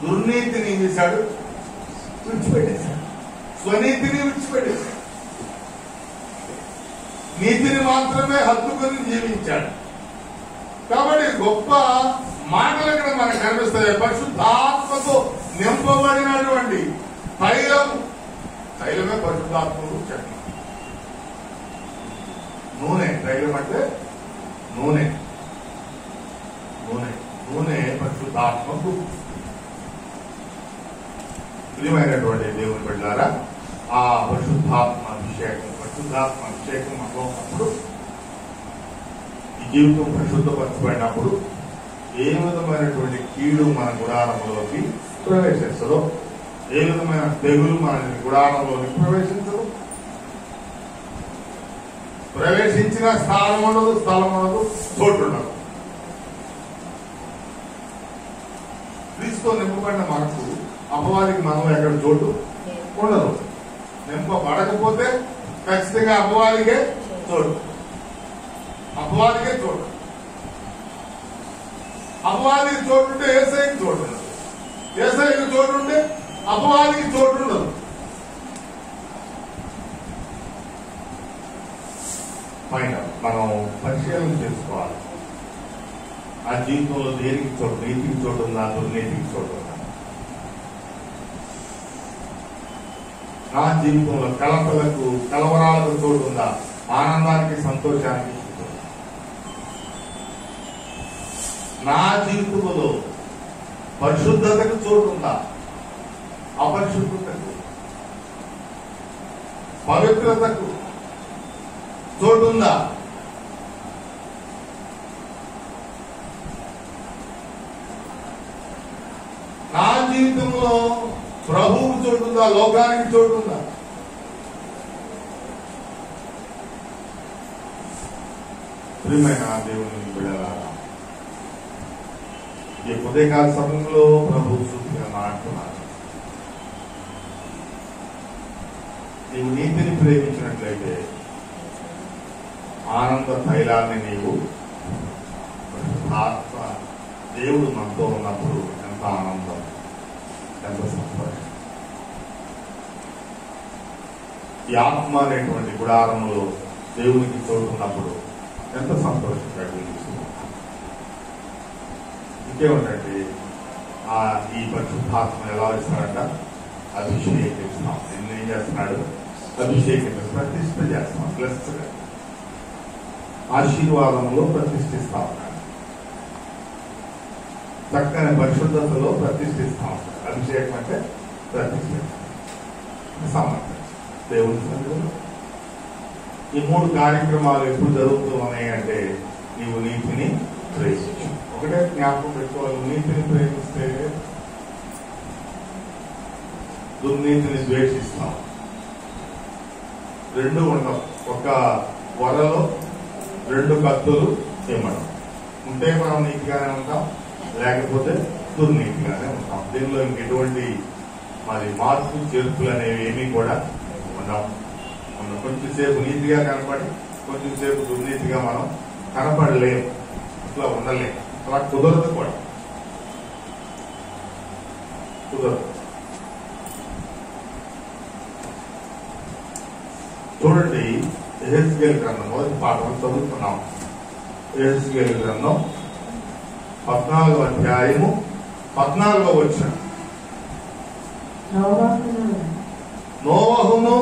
దుర్నీతిని ఏం చేశాడు? విడిచిపెట్టేశాడు. స్వనీతిని విడిచిపెట్టేశాడు. నీతిని మాత్రమే హత్తుకుని జీవించాడు. కాబట్టి గొప్ప మాటలు ఇక్కడ మనకు కనిపిస్తాయి. పరిశుద్ధాత్మతో నింపబడినటువంటి తైలమే పరిశుద్ధాత్మకు చెట్టు. నూనె, తైలం అంటే నూనె, నూనె నూనె పరిశుద్ధాత్మకు. ప్రియమైనటువంటి దేవుని బిడ్డలారా, ఆ పరిశుద్ధాత్మ అభిషేకం మనలో ఉన్నప్పుడు, ఈ జీవితం పరిశుద్ధపరచబడినప్పుడు ఏ విధమైనటువంటి కీడు మన గుడారంలోకి ప్రవేశించదు, ఏ విధమైన తెగులు మన గుడారంలోకి ప్రవేశించదు. ప్రవేశించిన స్థలం ఉండదు, చోటు ఉండదు. క్రీస్తుతో నింపబడిన మనకు అపవాదికి మనం ఎక్కడ చోటు ఉండదు. నింపబడకపోతే ఖచ్చితంగా అపవాదికే చోటు. అపవాదికి చోటు ఉంటే ఏసైకి చోటు ఉండదు. ఏసైకి చోటు ఉంటే అపవాదికి చోటు ఉండదు. పైన మనం పరిశీలన చేసుకోవాలి. ఆ జీవితంలో దేనికి చోటు? నీతికి చోటు ఉందా? దుర్నీతికి చోటు ఉందా? నా జీవితంలో కలతలకు, కలవరాలకు చోటు ఉందా? ఆనందానికి, సంతోషానికి చోటు ఉందా? నా జీవితంలో పరిశుద్ధతకు చోటు ఉందా? అపరిశుద్ధతకు, పవిత్రతకు చోటు ఉందా? నా జీవితంలో ప్రభువుకు చోటు ఉందా? లోకానికి చోటు ఉందా? ప్రియమైన దేవుని బిడ్డలారా, ఈ ఉదయకాల సమయంలో ప్రభు సూటిగా మాట్లాడుతున్నారు. నీవు నీతిని ప్రేమించినట్లయితే ఆనంద తైలాన్ని నీవు, ఆత్మ దేవుడు మనతో ఉన్నప్పుడు ఎంత ఆనందం, ఎంత సంతోషం. ఈ ఆత్మ అనేటువంటి గుడారంలో దేవునికి చోటు ఉన్నప్పుడు ఎంత సంతోషం కలిగిస్తుంది. ఇంకేమంటే ఈ పరిశుద్ధాత్మ ఎలా ఇస్తాడంట? అభిషేకిస్తాం. నిన్ను ఏం చేస్తున్నాడు? అభిషేకిస్తాం, ప్రతిష్ఠ చేస్తాం. ప్లస్ ఆశీర్వాదంలో ప్రతిష్ఠిస్తా ఉన్నాడు. చక్కని పరిశుద్ధతలో ప్రతిష్ఠిస్తా ఉంటాడు. అభిషేకం అంటే ప్రతిష్ఠ, సమర్థన. దేవుని సన్నిధిలో ఈ 3 కార్యక్రమాలు ఎప్పుడు జరుగుతూ ఉన్నాయంటే నీవు నీతిని ప్రేమించు. ఒకటే జ్ఞాపకం పెట్టుకోవాలి, నీతిని ప్రేమిస్తే దుర్నీతిని ద్వేషిస్తాం. 2 ఉండవు. ఒక వరలో 2 కత్తులు ఇవ్వడం ఉంటే మనం నీతిగానే ఉంటాం, లేకపోతే దుర్నీతిగానే ఉంటాం. దీనిలో ఇంకెటువంటి మరి మార్పు చేర్పులు అనేవి ఏమీ కూడా ఉండవు. మనం కొంచెంసేపు నీతిగా కనపడి కొంచెంసేపు దుర్నీతిగా మనం కనపడలేము, అట్లా ఉండలేము. అలా కుదరదు కూడా, కుదరదు. చూడండి, యెహెజ్కేలు గ్రంథం మొదటి పాఠం చదువుతున్నాం. యెహెజ్కేలు గ్రంథం 14వ అధ్యాయము 14వ వచనం. నోవహును,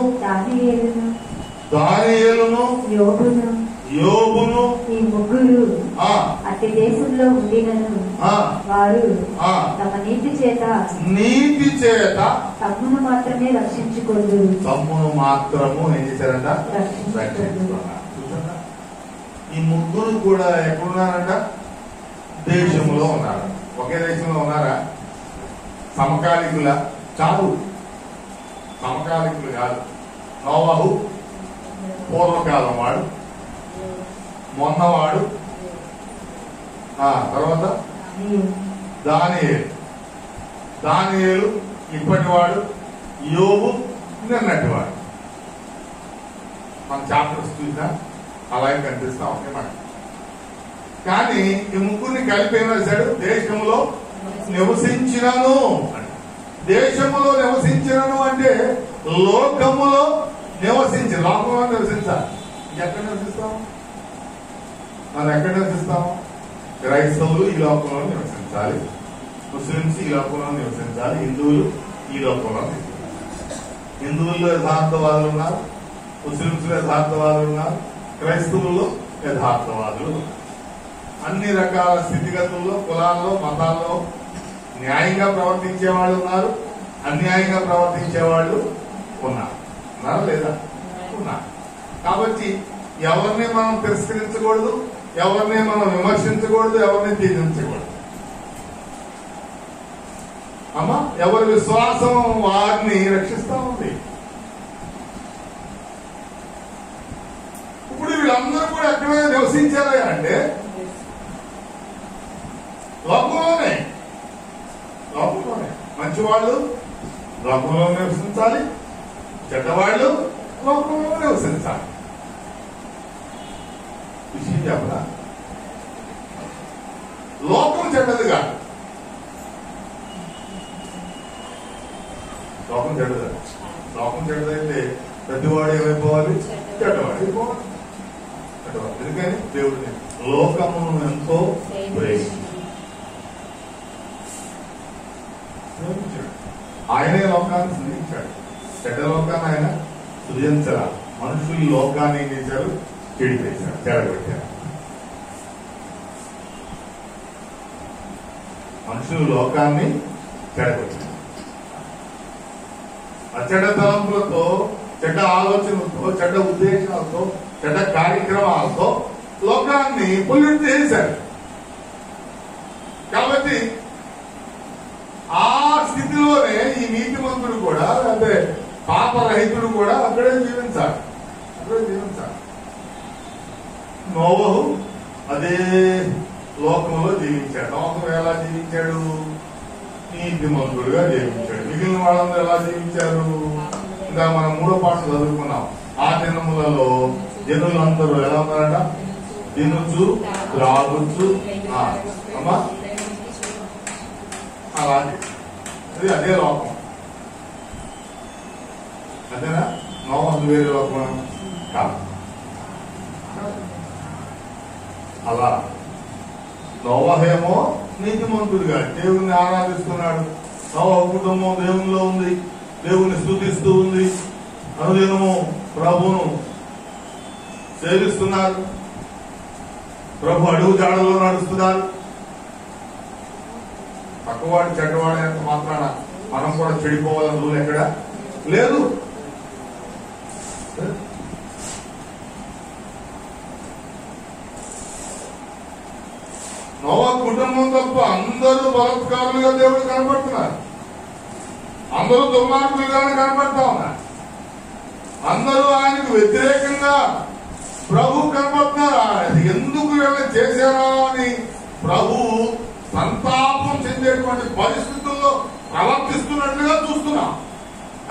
దానియేలును, యోబును ఈ ముగ్గురు అతి దేశంలో ఉండినను వారు తమ నీతి చేత తమ్మును మాత్రమే రక్షించుకోరు. తమ్మును మాత్రము ఏం చేశారంట? ఈ ముగ్గురు కూడా ఎక్కడున్నారంట? దేశంలో ఉన్నారు. ఒకే దేశంలో ఉన్నారా? సమకాలికుల కాదు, సమకాలికులు కాదు. నోవహు పూర్వకాలం వాడు, మొన్నవాడు, తర్వాత దానియేలు ఇప్పటివాడు, యోబు నిన్నటివాడు. మన చాప్టర్స్ చూసినా అలాగే కనిపిస్తా ఉంటాయి మనకి. కానీ ఈ ముగ్గురిని కలిపి ఏం రాశాడు? దేశంలో నివసించినను అంటే, దేశములో నివసించినను అంటే లోకములో లోకంలో నివసించాలి. ఎక్కడ నివసిస్తాము? మనం ఎక్కడ నివసిస్తాము? క్రైస్తవులు ఈ లోకంలో నివసించాలి, ముస్లింస్ ఈ లోకంలో నివసించాలి, హిందువులు ఈ లోకంలో నివసించాలి. హిందువుల్లో యథార్థవాదులు ఉన్నారు, ముస్లింస్ లో యథార్థవాదులు ఉన్నారు, క్రైస్తవుల్లో యథార్థవాదులు. అన్ని రకాల స్థితిగతుల్లో, కులాల్లో, మతాల్లో న్యాయంగా ప్రవర్తించే వాళ్ళు ఉన్నారు, అన్యాయంగా ప్రవర్తించే వాళ్ళు ఉన్నారు. ఉన్నారా లేదా? ఉన్నారు. కాబట్టి ఎవరిని మనం తిరస్కరించకూడదు, ఎవరిని మనం విమర్శించకూడదు, ఎవరిని తీర్చకూడదు. అమ్మా, ఎవరి విశ్వాసం వారిని రక్షిస్తా ఉంది. ఇప్పుడు వీళ్ళందరూ కూడా ఎక్కడ నివసించారా అంటే లోకంలోనే. లోకంలోనే మంచివాళ్ళు లోకంలో నివసించాలి, చెడ్డవాళ్ళు లోకంలో నివసించాలి. విషయం చెప్పరా? లోకం చెడ్డది కాదు, లోకం చెడ్డది. లోకం చెడ్డదైతే ప్రతివాడు ఏమైపోవాలి? చెడ్డవాడు అయిపోవాలి. చెడ్డవాడు. ఎందుకని దేవుడిని లోకమును ఎంతో ప్రేమించాడు. ఆయనే లోకాన్ని సృజించాడు. చెడ్డ లోకాన్ని ఆయన సృజించరా. మనుషులు ఈ లోకాన్ని ఏం చేశారు? చెడిపేశారు, చెడగొట్టారు. మనుషులు లోకాన్ని చెడగొట్టారు. చెడ్డ తలంపులతో, చెడ్డ ఆలోచనలతో, చెడ్డ ఉద్దేశాలతో, చెడ్డ కార్యక్రమాలతో లోకాన్ని పొల్యూట్ చేశారు. కాబట్టి ఆ స్థితిలోనే ఈ నీతిమంతుడు కూడా, అంటే పాపరహితుడు కూడా అక్కడే జీవించాలి. నోవహు అదే లోకంలో జీవించాడు. నోవహు ఎలా జీవించాడు? నీతిమంతుడుగా జీవించాడు. మిగిలిన వాళ్ళందరూ ఎలా జీవించారు? ఇంకా మనం 3వ పాఠం చదువుకున్నాం. ఆ దినములలో జనులందరూ ఎలా ఉన్నారట? తినుచు త్రాగుచు. అమ్మా, అలాగే అది అదే లోకం. అదేనా? నోవహు వేరే లోకం కాదు. అలా నోవహేమో నీతిమంతుడుగా దేవుణ్ణి ఆరాధిస్తున్నాడు. నోవహు కుటుంబం దేవునిలో ఉంది, దేవుని స్తుతిస్తూ ఉంది, అనుదినము ప్రభువును సేవిస్తున్నారు, ప్రభు అడుగు జాడలో నడుస్తున్నారు. పక్కవాడు చెడ్డవాడు ఎంత మాత్రాన మనం కూడా చెడిపోవాలని రూల్ ఎక్కడ లేదు. నోవహు కుటుంబం తప్ప అందరూ బలత్కారులుగా దేవుడు కనపడుతున్నారు, అందరూ దుర్మార్గులుగానే కనపడతా ఉన్నారు, అందరూ ఆయనకు వ్యతిరేకంగా ప్రభు కనపడుతున్నారు. అది ఎందుకు వీళ్ళని చేశారా అని ప్రభు సంతాపం చెందేటువంటి పరిస్థితుల్లో ప్రవర్తిస్తున్నట్లుగా చూస్తున్నాం.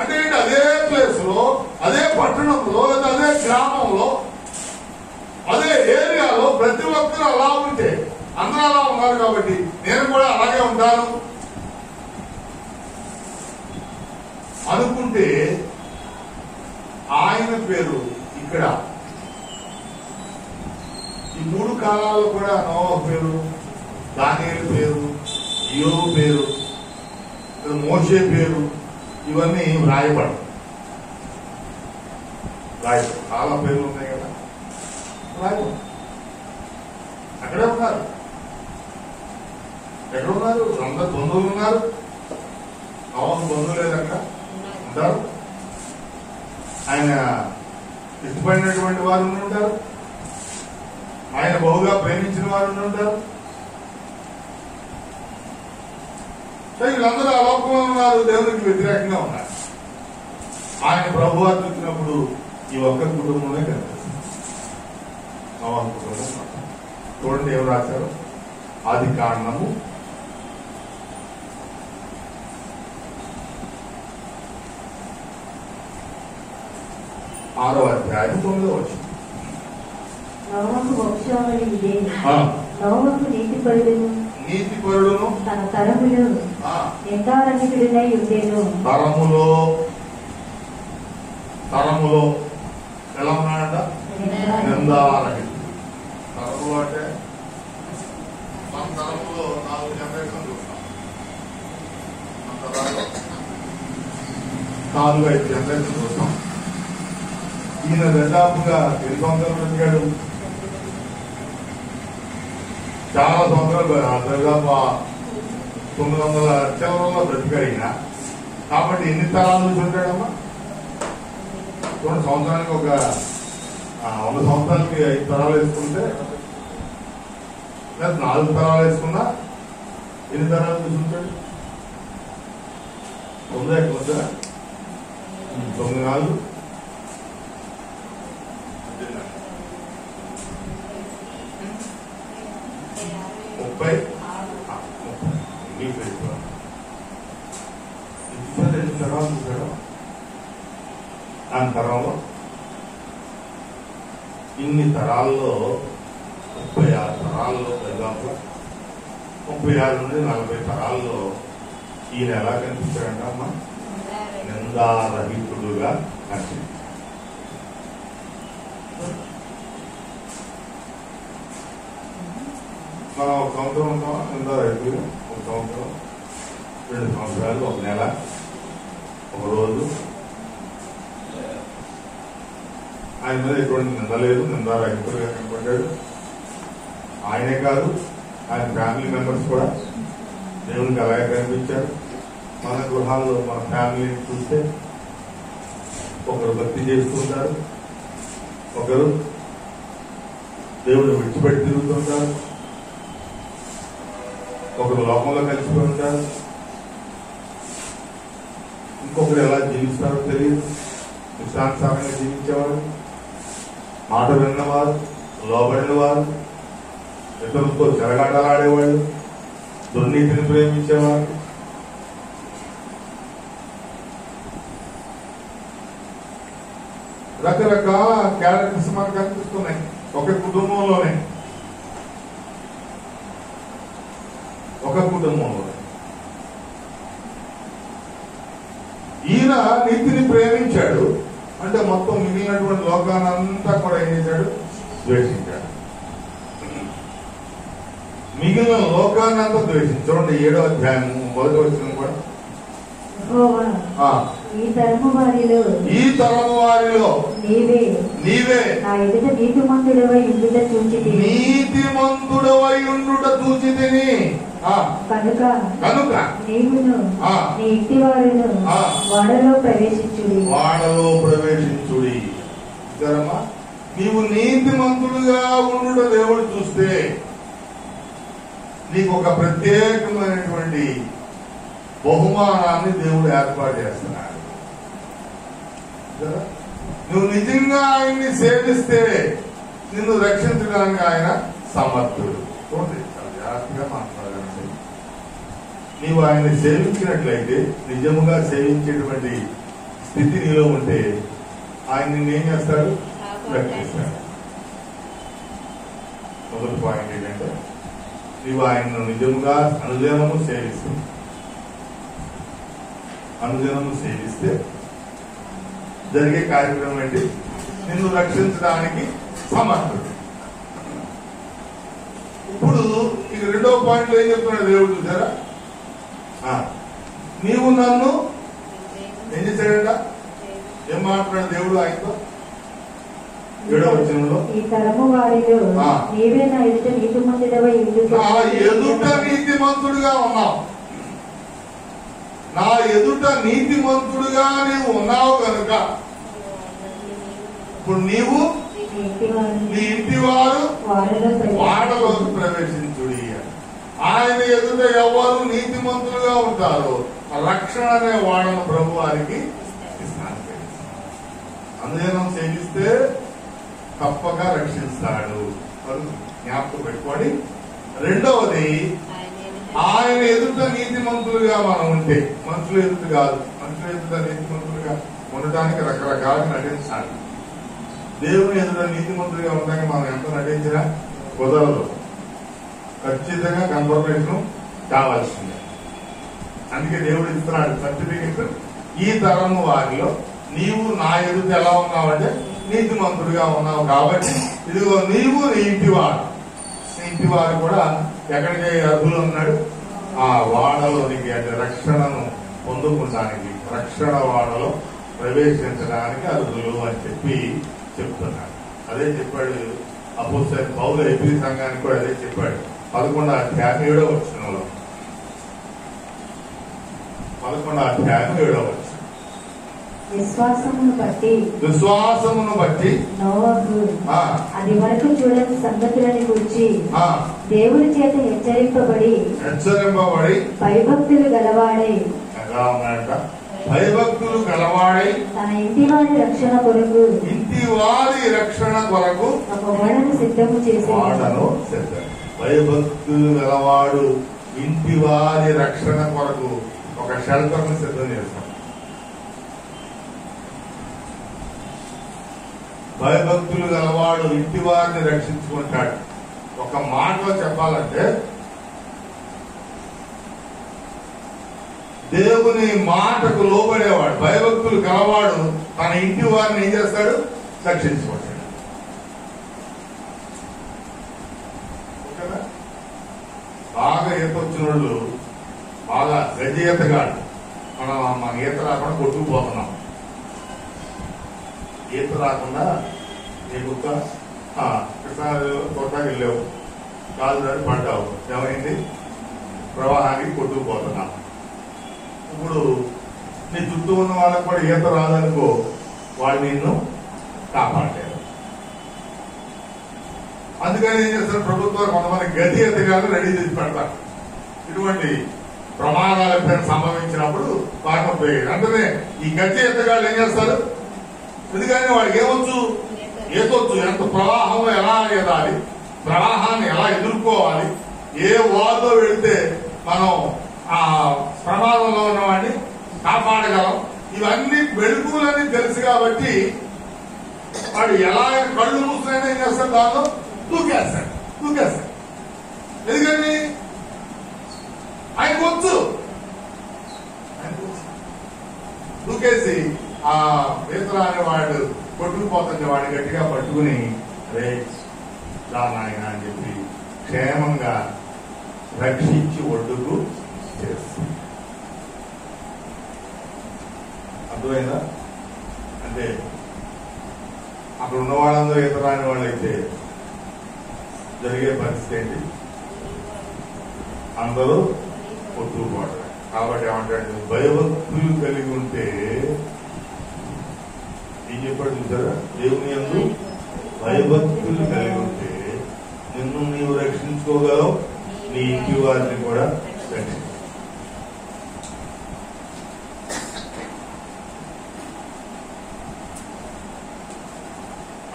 అంటే అదే ప్లేస్ లో, అదే పట్టణంలో, అదే గ్రామంలో, అదే ఏరియాలో ప్రతి ఒక్కరు అలా ఉంటే, అందరూ అలా ఉన్నారు కాబట్టి నేను కూడా అలాగే ఉంటాను అనుకుంటే ఆయన పేరు ఇక్కడ ఈ 3 కాలాల్లో కూడా నోవహు పేరు, దానియేలు పేరు, యోబు పేరు, మోషే పేరు, ఇవన్నీ వ్రాయబడవు. రాయదు. చాలా పేర్లు ఉన్నాయి కదా, రాయదు. అక్కడే ఉన్నారు. ఎక్కడ ఉన్నారు? అందరు బంధువులు ఉన్నారు. అవును, బంధువులు లేదు అక్కడ ఉంటారు. ఆయన ఇష్టపడినటువంటి వారు ఉండి ఉంటారు. ఆయన బహుగా ప్రేమించిన వారు ఉండి ఉంటారు. వీళ్ళందరూ ఆ లోకంలో ఉన్నారు, దేవునికి వ్యతిరేకంగా ఉన్నారు. ఆయన ప్రభువారు చూసినప్పుడు ఈ ఒక్క కుటుంబమే కనిపిస్తుంది. నోవహు కుటుంబం. చూడండి ఏం రాశారు. ఆది కాండము 6వ అధ్యాయం 9వ వచనం. నోవహు వంశావళి ఇదే. నోవహు నీతిపరుడును తన తరములో నిందారహితుడై ఉండేను. తరములో ఎలా ఉన్నాడంట? నిందారహితుడు. తరములో అంటే మన తరములో 4 జనరేషన్ చూస్తాం. 4-5 జనరేషన్ చూస్తాం. ఈయన దాదాపుగా 2 సంవత్సరాలు బ్రతికాడు. చాలా సంవత్సరాలు దాదాపు 900 చిల్లరలో బ్రతికాడు ఈయన. కాబట్టి ఎన్ని తరాల నుంచి ఉంటాడమ్మా? 2 సంవత్సరానికి ఒక 100 సంవత్సరాలకి 5 తరాలు వేసుకుంటే, లేదా 4 తరాలు వేసుకున్నా ఎన్ని తరాలు నుంచి ఉంటాడు? 9 ఎక్కువ 9 4 30 తరాలు చూసాడు. దాని తరంలో ఇన్ని తరాల్లో 36 తరాల్లో దాదాపు 36 నుండి 40 తరాల్లో ఈయన ఎలా కనిపించాడంట అమ్మా? నిందారహితుడుగా కనిపించాడు. మనం 1 సంవత్సరం ఉంటామా? నిందారహితుడు 1 సంవత్సరం, 2 సంవత్సరాలు, 1 నెల, 1 రోజు. ఆయన మీద ఎటువంటి నింద లేదు, నిందారహితుడుగా కనపడ్డాడు. ఆయనే కాదు, ఆయన ఫ్యామిలీ మెంబర్స్ కూడా దేవునికి అలాగే కనిపించారు. మన గృహాల్లో మన ఫ్యామిలీని చూస్తే ఒకరు భక్తి చేస్తుంటారు, ఒకరు దేవుడు విడిచిపెట్టి తిరుగుతుంటారు, ఒకరు లోకంలో కలిసిపోయి ఉంటారు, ఇంకొకరు ఎలా జీవిస్తారో తెలియదు. ఇష్టానుసారంగా జీవించేవారు, మాట విన్నవారు, లోబడిన వారు, ఇతరులతో చెరగాటలాడేవాళ్ళు, దుర్నీతిని ప్రేమించేవారు. రకరకాల క్యారెక్టర్స్ మనకు కనిపిస్తున్నాయి ఒక కుటుంబంలోనే. ఈయన నీతిని ప్రేమించాడు అంటే మొత్తం మిగిలినటువంటి లోకానంతా కూడా ఏం చేశాడు? ద్వేషించాడు. మిగిలిన లోకాన్ని అంతా ద్వేషించాడు. చూడండి 7వ అధ్యాయం 1వ వచనం కూడా. ఈ తరము వారిలో నీవే నా ఎదుట నీతిమంతుడవై ఉండుట చూచితిని. కనుక నీవును నీ ఇంటి వారును వాడలో ప్రవేశించుడి. నీవు నీతిమంతుడుగా ఉండుట దేవుడు చూస్తే నీకు ఒక ప్రత్యేకమైనటువంటి బహుమానాన్ని దేవుడు ఏర్పాటు చేస్తున్నాడు. నువ్వు నిజంగా ఆయన్ని సేవిస్తే నిన్ను రక్షించడానికి ఆయన సమర్థుడు. చూడండి, చాలా జాగ్రత్తగా మాట్లాడాలండి. నీవు ఆయన్ని సేవించినట్లయితే, నిజముగా సేవించేటువంటి స్థితి నీలో ఉంటే ఆయన నిన్నేం చేస్తాడు? రక్షిస్తాడు. మొదటి పాయింట్ ఏంటంటే నీవు ఆయన్ను నిజముగా అనుదినము సేవిస్తే జరిగే కార్యక్రమం ఏంటి? నిన్ను రక్షించడానికి సమర్థుడు. ఇప్పుడు ఇక 2వ పాయింట్ లో ఏం చెప్తున్నాడు దేవుడు చూసారా? నీవు నన్ను ఏం చేశాడంట? ఏం మాట్లాడాడు దేవుడు ఆయనతో? 7వ వచనంలో ఈ తరము వారిలో నీవే నా ఎదుట నీతిమంతుడవై ఎదుట నీతిమంతుడుగా ఉన్నావు, నా ఎదుట నీతిమంతుడుగా నీవు ఉన్నావు కనుక ఇప్పుడు నీవు నీ ఇంటి వారు వాడలోకి ప్రవేశించుడి. ఆయన ఎదుట ఎవరు నీతిమంతులుగా ఉంటారో రక్షణ అనే వాడను ప్రభు వారికి ఇస్తాను. అనుదినం సేవిస్తే తప్పక రక్షిస్తాడు. జ్ఞాపకం పెట్టుకోండి. రెండవది, ఆయన ఎదుట నీతిమంతులుగా మనం ఉంటే, మనుషుల ఎదుట కాదు, మనుషుల ఎదుట నీతిమంతులుగా ఉండటానికి రకరకాలుగా నటించాలి. దేవుని ఎదుట నీతిమంతులుగా ఉండడానికి మనం ఎంత నటించినా కుదరదు. ఖచ్చితంగా కన్ఫర్మేషన్ కావాల్సిందే. అందుకే దేవుడు ఇస్తున్నాడు సర్టిఫికెట్. ఈ తరము వారిలో నీవు నా ఎదుట ఎలా ఉన్నావంటే నీతిమంతుడిగా ఉన్నావు కాబట్టి ఇదిగో నీవు నీ ఇంటివాడు, నీ ఇంటివారు కూడా ఎక్కడికి అర్హులు ఉన్నాడు, ఆ వాడలోనికి అంటే రక్షణను పొందుకోవడానికి, రక్షణ వాడలో ప్రవేశించడానికి అర్హులు అని చెప్పి చెప్తున్నాడు. అదే చెప్పాడు అపోస్తలుడైన పౌలు ఎఫెసీ సంఘానికి కూడా అదే చెప్పాడు. 11వ అధ్యాయం 7వ వచనంలో, 11వ అధ్యాయం 7వ వచనం, విశ్వాసమును బట్టి నోవహు అది వరకు చూడని సంగతులను గురించి దేవుని చేత హెచ్చరింపబడి భయభక్తులు గలవాడై తన ఇంటివారి రక్షణ కొరకు ఒక ఓడను సిద్ధము చేసి, భయభక్తులు గలవాడు ఇంటి వారి రక్షణ కొరకు ఒక షెల్టర్ ను సిద్ధం చేస్తాడు. భయభక్తులు గలవాడు ఇంటి వారిని రక్షించుకుంటాడు. ఒక మాటలో చెప్పాలంటే దేవుని మాటకు లోబడేవాడు, భయభక్తులు గలవాడు తన ఇంటి వారిని ఏం చేస్తాడు, రక్షించుకుంటాడు. బాగా ఈత వచ్చిన వాళ్ళు, బాగా గజ ఈతగాడు, మన ఈత రాకుండా కొట్టుకుపోతున్నాం. ఈత రాకుండా నీకు కృష్ణానదిలో తోటకి వెళ్ళావు, కాలు దాడి పడ్డావు, ఏమైంది, ప్రవాహానికి కొట్టుకుపోతున్నావు. ఇప్పుడు నీ చుట్టూ ఉన్న వాళ్ళకు కూడా ఈత రాదనుకో, వాళ్ళు నిన్ను కాపాడలేరు. అందుకని ఏం చేస్తారు, ప్రభుత్వాలు కొంతమంది గది ఎత్తగానే రెడీ చేసి పెడతారు. ఇటువంటి ప్రమాదాలు ఎప్పుడైనా సంభవించినప్పుడు వారిని ఉపయోగించారు. అందుకనే ఈ గది ఎత్తగాళ్ళు ఏం చేస్తారు, ఎందుకని వాడికి ఏమొచ్చు, ఏతొచ్చు, ఎంత ప్రవాహంలో ఎలా ఎదాలి, ప్రవాహాన్ని ఎలా ఎదుర్కోవాలి, ఏ వార్లో వెళితే మనం ఆ ప్రమాదంలో ఉన్నవాడిని కాపాడగలం, ఇవన్నీ వెలుగులని తెలుసు కాబట్టి వాడు ఎలా కళ్ళు మూసుకునే ఏం చేస్తాడు, దానిలో దూకేస్తాడు. ఎందుకని ఆయనకు వచ్చు. దూకేసి ఆ ఈతలు అనేవాడు కొట్టుకుపోతుంటే వాడిని గట్టిగా పట్టుకుని రే నాయన అని చెప్పి క్షేమంగా రక్షించి ఒడ్డుకు చేస్తుంది. అర్థమైందా? అంటే అక్కడ ఉన్న వాళ్ళందరూ ఈత రాని వాళ్ళైతే జరిగే పరిస్థితి ఏంటి, అందరూ కొట్టుకుపోవడం. కాబట్టి ఏమంటాడు, భయభక్తులు కలిగి ఉంటే ఏం చెప్పాడు చూసారా, దేవుని యందు భయభక్తులు కలిగి ఉంటే నిన్ను నీవు రక్షించుకోగలవు, నీ ఇంటి వారిని కూడా రక్షించు.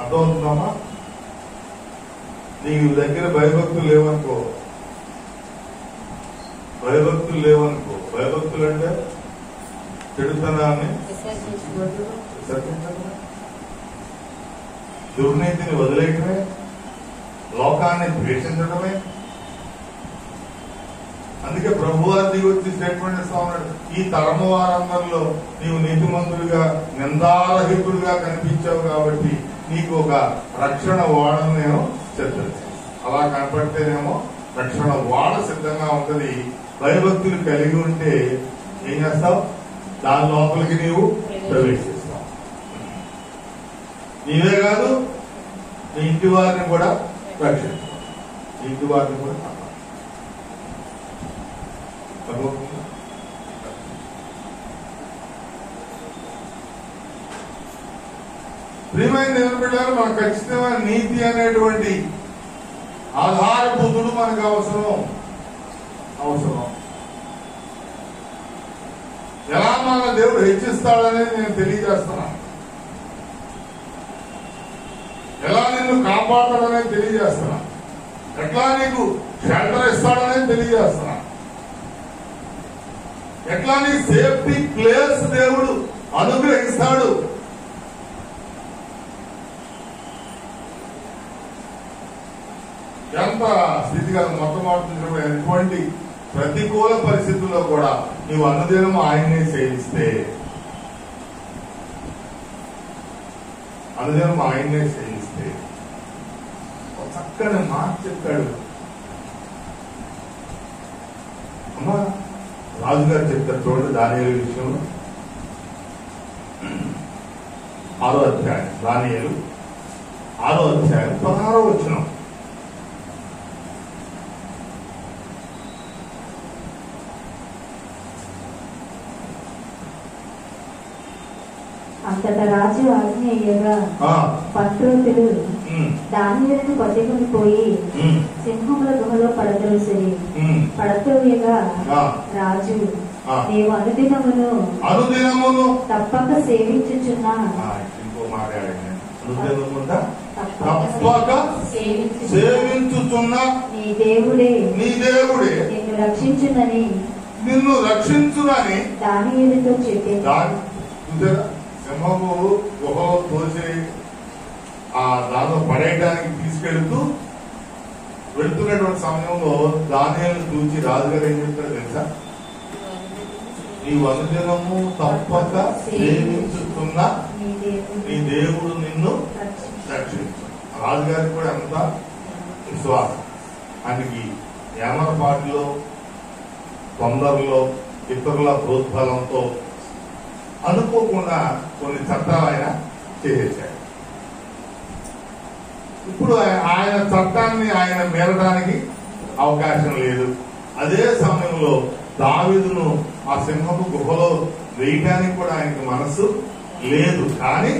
అర్థమవుతుందమ్మా? నీకు దగ్గర భయభక్తులు లేవనుకో, భయభక్తులు అంటే చెడుతనాన్ని, దుర్నీతిని వదిలేయటమే, లోకాన్ని ద్వేషించడమే. అందుకే ప్రభువారు దిగి వచ్చి స్టేట్మెంట్ ఇస్తా ఉన్నాడు, ఈ తరము వారందరిలో నీవు నీతిమంతుడిగా నిందారహితుడిగా కనిపించావు కాబట్టి నీకు ఒక రక్షణ వాడను నేను సిద్ధం. అలా కనపడితేనేమో రక్షణ వాడ సిద్ధంగా ఉంటది. భయభక్తులు కలిగి ఉంటే ఏం చేస్తావు, దాని లోపలికి నీవు ప్రవేశిస్తావు. నీవే కాదు నీ ఇంటి వారిని కూడా రక్షించు, నీ ఇంటి వారిని కూడా కాపాడు. ప్రియమైన దేవుని బిడ్డలారా, మనకు ఖచ్చితమైన నీతి అనేటువంటి ఆధారభూతుడు మనకు అవసరం. ఎలా మన దేవుడు హెచ్చిస్తాడనేది నేను తెలియజేస్తున్నాను. ఎలా నిన్ను కాపాడతాడనేది తెలియజేస్తున్నాను. ఎట్లా నీకు షెల్టర్ ఇస్తాడనేది తెలియజేస్తున్నాను. ఎట్లా నీ సేఫ్టీ ప్లేస్ దేవుడు అనుగ్రహిస్తాడు. ఎంత స్థితిగతులు మొట్టమొదటి ఎటువంటి ప్రతికూల పరిస్థితుల్లో కూడా నీవు అనుదినం ఆయన్నే సేవిస్తే, ఒక చక్కని మాట చెప్తాడు. అమ్మా రాజుగారు చెప్తారు చూడండి, దానియేలు విషయంలో 6వ అధ్యాయం, దానియేలు 6వ అధ్యాయం 16వ వచనం. అంతటా రాజు ఆజ్ఞ ఇయ్యగా పత్రోతులు దానియేలును పట్టుకుని పోయి సింహముల గుహలో పడద్రోసిరి. పడద్రోయగా రాజు, నీవు అనుదినమును తప్పక సేవించుచున్న నీ దేవుడే నిన్ను రక్షించునని దానియేలుతో చెప్పాడు. సింహము గుహలో తోసి దానిలో పడేయడానికి వెళ్తున్నటువంటి సమయంలో దానియేలును చూచి రాజుగారు ఏం చెప్తాడు తెలుసా? నీవు అనుదినము తప్పక సేవించుతున్న నీ దేవుడు నిన్ను రక్షించు. రాజుగారికి కూడా ఎంత విశ్వాసం. ఆయనకి ఏమరపాటులో, తొందరలో, ఇతరుల ప్రోత్సాహంతో అనుకోకుండా కొన్ని చట్టాలు ఆయన చేసేసాడు. ఇప్పుడు ఆయన చట్టాన్ని ఆయన మీరడానికి అవకాశం లేదు. అదే సమయంలో దావీదును ఆ సింహపు గుహలో వేయడానికి కూడా ఆయనకి మనసు లేదు. కానీ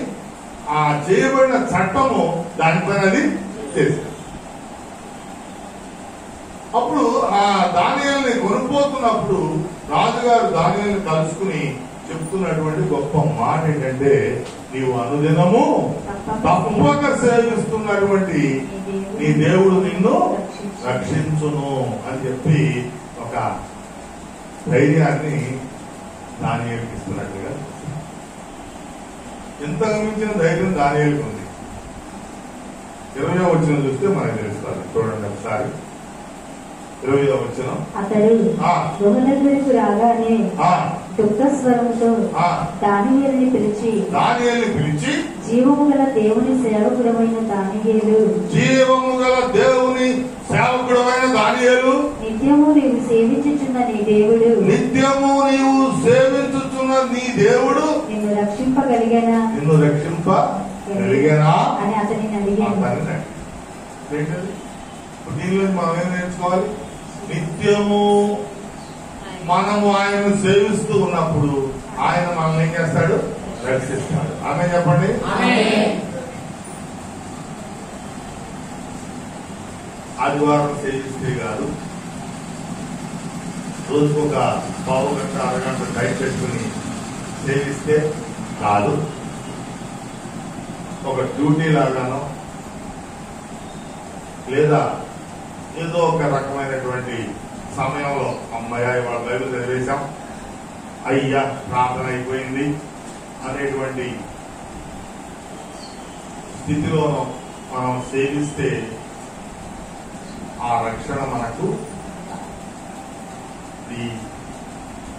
ఆ చేయబడిన చట్టము దానిపైన అది చేశాడు. అప్పుడు ఆ దానియేలుని కొనుక్కోతున్నప్పుడు రాజుగారు దానియేలుని కలుసుకుని చెప్తున్నటువంటి గొప్ప మాట ఏంటంటే, నీవు అనుదినము తప్పక సేవిస్తున్నటువంటి నీ దేవుడు నిన్ను రక్షించును అని చెప్పి ఒక ధైర్యాన్ని దానియేలుకి ఇస్తున్నట్టుగా. ఇంతకు మించిన ధైర్యం దానియేలుకి ఉంది. 20వ వచనం చూస్తే మనకు తెలుస్తుంది. చూడండి ఒకసారి 20వ వచనం. అతడు గుహ దగ్గరకు రాగానే దుఃఖ స్వరముతో దానియేలుని పిలిచి జీవము గల దేవుని సేవకుడమైన దానియేలు, నిత్యము నీవు సేవించుచున్న నీ దేవుడు నిన్ను రక్షింపగలిగేనా అని అతనిని అడిగాను. దీనిలో మనం ఏం నేర్చుకోవాలి? నిత్యము మనము ఆయనను సేవిస్తూ ఉన్నప్పుడు ఆయన మనల్ని ఏం చేస్తాడు? రక్షిస్తాడు. ఆమె చెప్పండి. ఆదివారం సేవిస్తే కాదు, రోజుకొక పావు గంట అరగంట టైం పెట్టుకుని సేవిస్తే కాదు, ఒక డ్యూటీ లాగానో లేదా ఏదో ఒక రకమైనటువంటి సమయంలో అమ్మయ్య ఇవాళ బైబిల్ చదివేశాం, అయ్యా ప్రార్థన అయిపోయింది అనేటువంటి స్థితిలోనో మనం సేవిస్తే ఆ రక్షణ మనకు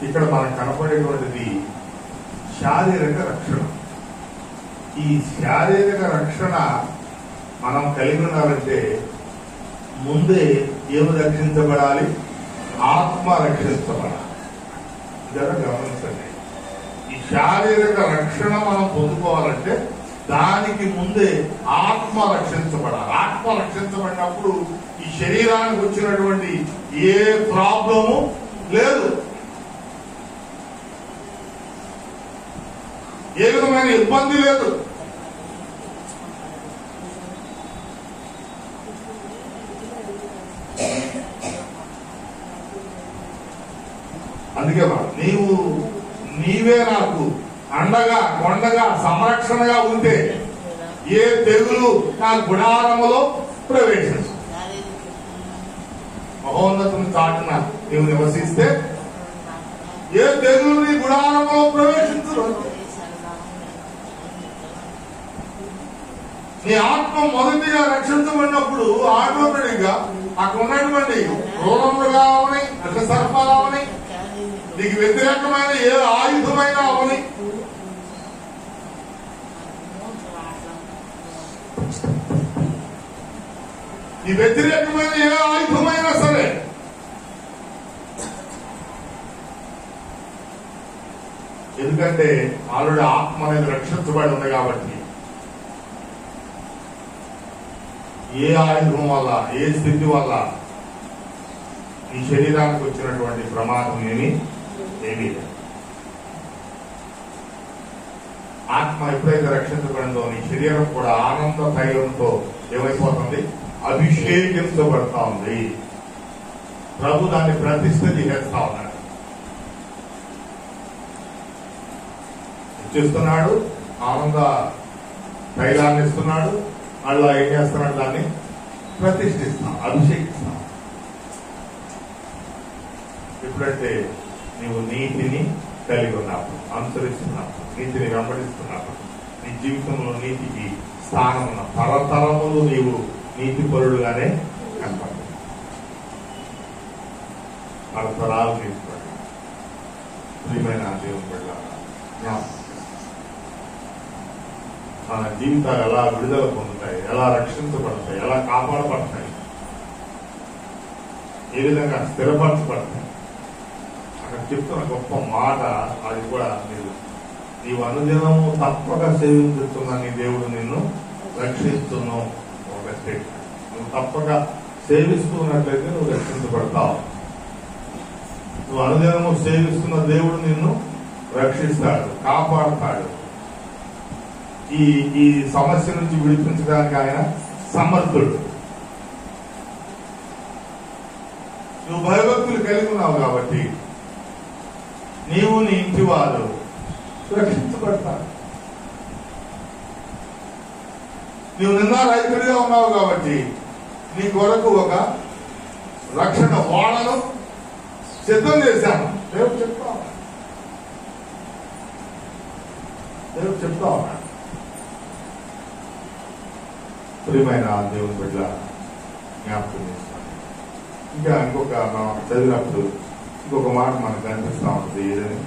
ఇక్కడ మనకు కనపడేటువంటిది శారీరక రక్షణ. ఈ శారీరక రక్షణ మనం కలిగి ఉండాలంటే ముందే ఏమి రక్షించబడాలి? ఆత్మ రక్షించబడాలి. ఇదొక గమనించండి. ఈ శారీరక రక్షణ మనం పొందుకోవాలంటే దానికి ముందే ఆత్మ రక్షించబడాలి. ఆత్మ రక్షించబడినప్పుడు ఈ శరీరానికి వచ్చినటువంటి ఏ ప్రాబ్లము లేదు, ఏ విధమైన ఇబ్బంది లేదు. అందుకే నీవే నాకు అండగా కొండగా సంరక్షణగా ఉంటే ఏ తెగులు నా గుడారములో ప్రవేశించు. మహోన్నతుని చాటున నీవు నివసిస్తే ఏ తెగులు నీ గుడారములో ప్రవేశించు. నీ ఆత్మ మొదటిగా రక్షించబడినప్పుడు ఆటోమేటిక్ గా అక్కడ ఉన్నటువంటి క్రూరములుగా అవని, విషసర్పాలు అవని, నీకు వ్యతిరేకమైన ఏ ఆయుధమైనా అవని, నీ వ్యతిరేకమైన ఏ ఆయుధమైనా సరే ఎందుకంటే ఆల్రెడీ ఆత్మ అనేది రక్షించబడి ఉంది కాబట్టి ఏ ఆయుధం వల్ల, ఏ స్థితి వల్ల నీ శరీరానికి వచ్చినటువంటి ప్రమాదం ఏమీ లేదు. ఆత్మ ఎప్పుడైతే రక్షించబడిందో నీ శరీరం కూడా ఆనంద తైలంతో ఏమైపోతుంది, అభిషేకించబడతా ఉంది. ప్రభు దాన్ని ప్రతిష్ఠ చేస్తా ఉన్నాడు, ఇచ్చిస్తున్నాడు, ఆనంద తైలాన్ని ఇస్తున్నాడు. మళ్ళా ఏం చేస్తున్నాడు, దాన్ని ప్రతిష్ఠిస్తాం, అభిషేకిస్తాం. ఎప్పుడంటే నీవు నీతిని కలిగి ఉన్నప్పుడు, అనుసరిస్తున్నప్పుడు, నీతిని వెంబడిస్తున్నప్పుడు, నీ జీవితంలో నీతికి స్థానం ఉన్న తరతరములు నీవు నీతి పరుడుగానే కనపడు. తరతరాలు తీసుకోండి. ప్రియమైన దేవుని బిడ్డ, మన జీవితాలు ఎలా విడుదల పొందుతాయి, ఎలా రక్షించబడతాయి, ఎలా కాపాడబడతాయి, ఏ విధంగా స్థిరపరచబడతాయి అక్కడ చెప్తున్న గొప్ప మాట. అది కూడా నీవు అనుదినము తప్పక సేవించుతున్న నీ దేవుడు నిన్ను రక్షిస్తున్నావు. ఒక స్టేట్మెంట్, నువ్వు తప్పక సేవిస్తున్నట్లయితే నువ్వు రక్షించబడతావు. నువ్వు అనుదినము సేవిస్తున్న దేవుడు నిన్ను రక్షిస్తాడు, కాపాడుతాడు. ఈ సమస్య నుంచి విడిపించడానికి ఆయన సమర్థుడు. నువ్వు భయభక్తులు కలిగి ఉన్నావు కాబట్టి నీవు నీ ఇంటి వారు రక్షించబడతారు. నువ్వు నిన్న రైతుడిగా ఉన్నావు కాబట్టి నీ కొరకు ఒక రక్షణ ఓడను సిద్ధం చేశాను. దేవుడు చెప్తా ఉన్నాడు. ప్రియమైన దేవుని బిడ్డ, జ్ఞాపకం చేస్తాను. ఇంకా మనం చదివినప్పుడు ఇంకొక మాట మనకు కనిపిస్తా ఉంటుంది. ఏదని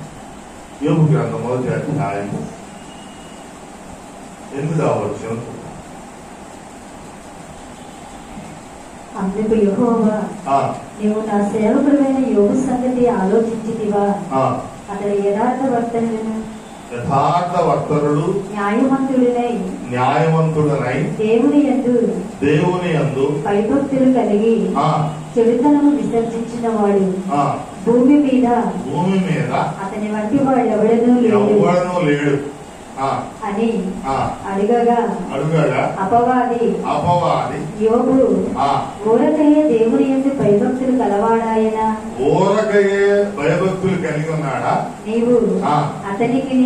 యోబు గ్రంథం 1వ అధ్యాయం 8వ వచనం. అందుకు యెహోవా, నీవు నా సేవకుడైన యోబు సంగతి ఆలోచించితివా? అతడు యథార్థవర్తనులను న్యాయవంతుడనై దేవుని యందు భయభక్తులు కలిగి చెడుతనము విసర్జించిన వాడు భూమి మీద అతని వంటి వాడు ఎవడనూ లేడు అని అడుగగా అపవాది యోబు ఊరకయే దేవుని యందు భయభక్తులు కలవాడాయన, ఊరకయే భయభక్తులు కలిగి ఉన్నాడా? నీవు అతనికి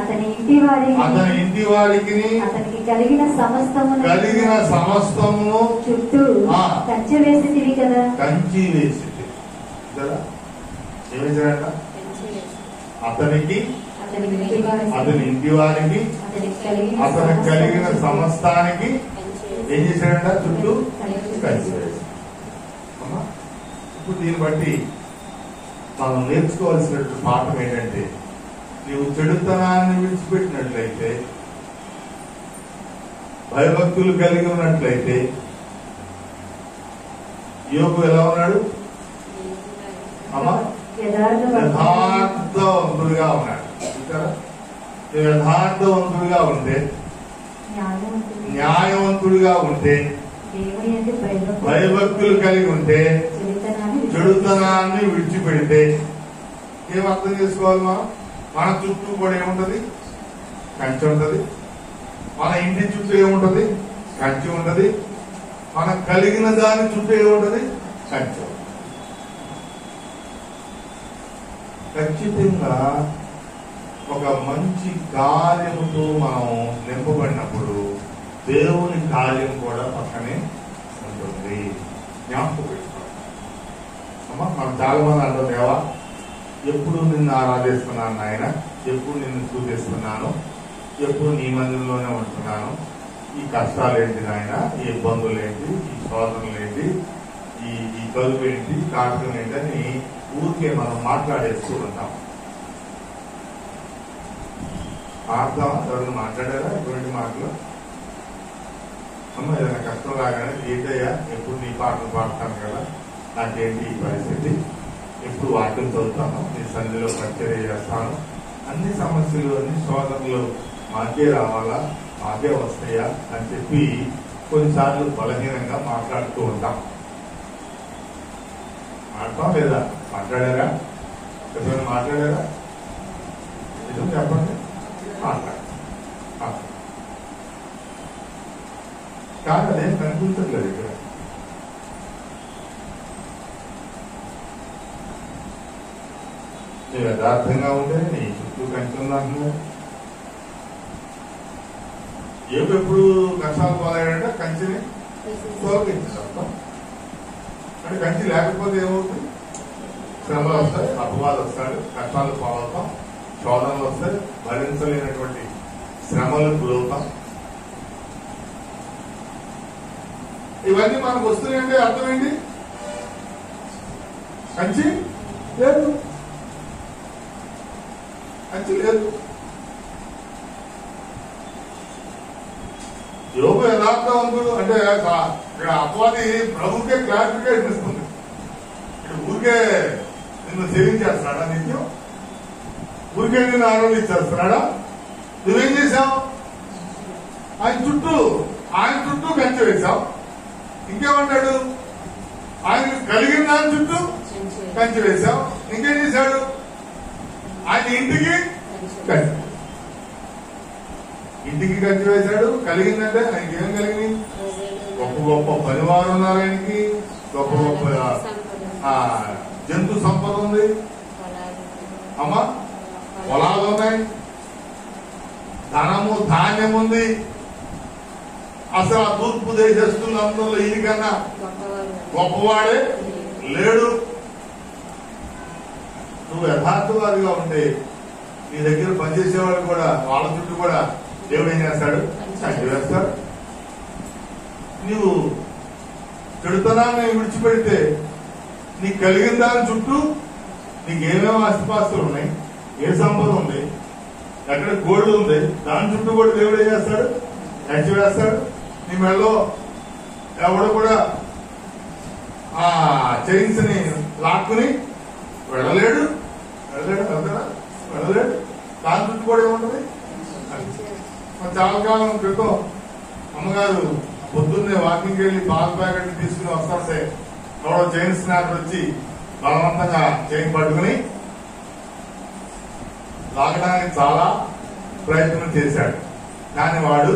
అతని ఇంటి వారికి అతనికి కలిగిన సమస్తమును చుట్టూ కంచె వేసితివి కదా. కంచి వేసి ఏమిచాడట? అతనికి, అతని ఇంటి వారికి, అతనికి కలిగిన సమస్తానికి ఏం చేశాడంట? చుట్టూ కంచి వేసి. ఇప్పుడు దీన్ని బట్టి మనం నేర్చుకోవాల్సినటువంటి పాఠం ఏంటంటే, నీవు చెడుతనాన్ని విడిచిపెట్టినట్లయితే, భయభక్తులు కలిగి ఉన్నట్లయితే, యోబు ఎలా ఉన్నాడు? యథార్థవంతుడుగా ఉన్నాడు. నువ్వు యథార్థవంతుడిగా ఉంటే, న్యాయవంతుడిగా ఉంటే, భయభక్తులు కలిగి ఉంటే, చెడుతనాన్ని విడిచిపెడితే, ఏం అర్థం చేసుకోవాలి మనం? మన చుట్టూ కూడా ఏముంటది? కంచె ఉంటది. మన ఇంటి చుట్టూ ఏముంటది? కంచె ఉంటది. మనకు కలిగిన దాని చుట్టూ ఏముంటది? కంచె. ఖచ్చితంగా ఒక మంచి కార్యముతో మనం నింపబడినప్పుడు దేవుని కార్యం కూడా పక్కనే ఉంటుంది. జ్ఞాపకం పెట్టుకోవాలి. అమ్మా, మనం చాలా మంది అంటారు, దేవా ఎప్పుడు నిన్ను ఆరాధిస్తున్నాను నాయన, ఎప్పుడు నిన్ను చూపిస్తున్నాను, ఎప్పుడు నీ మందిరంలోనే ఉంటున్నాను, ఈ కష్టాలు ఏంటి నాయన, ఈ ఇబ్బందులు ఏంటి, ఈ శోధనలు ఏంటి, ఈ కలుపు ఏంటి, కాటకం ఏంటి అని ఊరికే మనం మాట్లాడేస్తూ ఉంటాం. పాడతామా? ఎవరైనా మాట్లాడారా ఇటువంటి మాటలు? అమ్మ, ఏదైనా కష్టం రాగానే ఏంటయ్యా ఎప్పుడు నీ పాటలు పాడతాను కదా, నాకేంటి ఈ పరిస్థితి, ఎప్పుడు వాక్యం చదువుతాను, నీ సన్నిధిలో పరిచర్య చేస్తాను, అన్ని సమస్యలు అన్ని శోధనలు మాకే రావాలా, మాకే వస్తాయా అని చెప్పి కొన్నిసార్లు బలహీనంగా మాట్లాడుతూ ఉంటాం. మాట్లాడతాం లేదా? మాట్లాడారా? ఎవరైనా మాట్లాడారా? నిజం చెప్పండి. మాట్లాడారు. కానీ అదేం కనిపించట్లేదు ఇక్కడ. నువ్వు యథార్థంగా ఉంటే నీ చుట్టూ కంచుందంటున్నా. ఎప్పుడు కష్టాలు పోలాడంటే కంచిని తొలగించాం. అంటే కంచి లేకపోతే ఏమవుతుంది? శ్రమలు వస్తాయి, అపవాదం వస్తాడు, కష్టాలు పోవతాం, శోధనలు వస్తాయి, భరించలేనటువంటి శ్రమలకు గురవుతాం. ఇవన్నీ మనకు వస్తున్నాయంటే అర్థం ఏంటి? కంచి లేదు, కంచి లేదు. యోగు యథార్థవంతుడు అంటే ఇక్కడ అపవాది ప్రభుకే క్లారిఫికేషన్ ఇస్తుంది. ఇక్కడ ఊరికే నిన్ను సేవించేస్తాడా? నిత్యం ఊరికే నిన్ను ఆనందించేస్తున్నాడా? నువ్వేం చేశావు? ఆయన చుట్టూ కంచె వేశావు. ఇంకేమంటాడు? ఆయన కలిగిన దాని చుట్టూ కంచె వేశావు. ఇంకేం చేశాడు? ఆయన ఇంటికి కంచె వేశాడు. కలిగిందంటే ఆయనకి ఏం కలిగింది? గొప్ప గొప్ప పనివారు ఉన్నారు, ఆయనకి గొప్ప గొప్ప జంతు సంపద ఉంది, అమ్మా పొలాలు ఉన్నాయి, ధనము ధాన్యం ఉంది. అసలు ఆ తూర్పు దేశస్తులందరూ ఈయనకన్నా గొప్పవాడే లేడు. నువ్వు యథార్థవాదిగా ఉంటే నీ దగ్గర పనిచేసేవాళ్ళు కూడా వాళ్ళ చుట్టూ కూడా దేవుడు ఏం చేస్తాడు? కంచె వేస్తాడు. నువ్వు చెడుతనాన్ని విడిచిపెడితే నీకు కలిగిన దాని చుట్టూ నీకేమేమో ఆస్తిపాస్తులు ఉన్నాయి, ఏ సంపద ఉంది, ఎక్కడ గోల్డ్ ఉంది, దాని చుట్టూ కూడా దేవుడు ఏం చేస్తాడు? కంచె వేస్తాడు. నీ మెడలో ఎవడు కూడా ఆ చైన్స్ ని లాక్కుని వెళ్ళలేడు. దాని చుట్టూ కూడా ఏముంటది? చాలా కాలం క్రితం అమ్మగారు పొద్దున్నే వాకింగ్కి వెళ్ళి పాల ప్యాకెట్ తీసుకుని వస్తుంటే ఎవడో చైన్ స్నాపర్ వచ్చి బలవంతంగా చైన్ పట్టుకుని లాగడానికి చాలా ప్రయత్నం చేశాడు. కానీ వాడు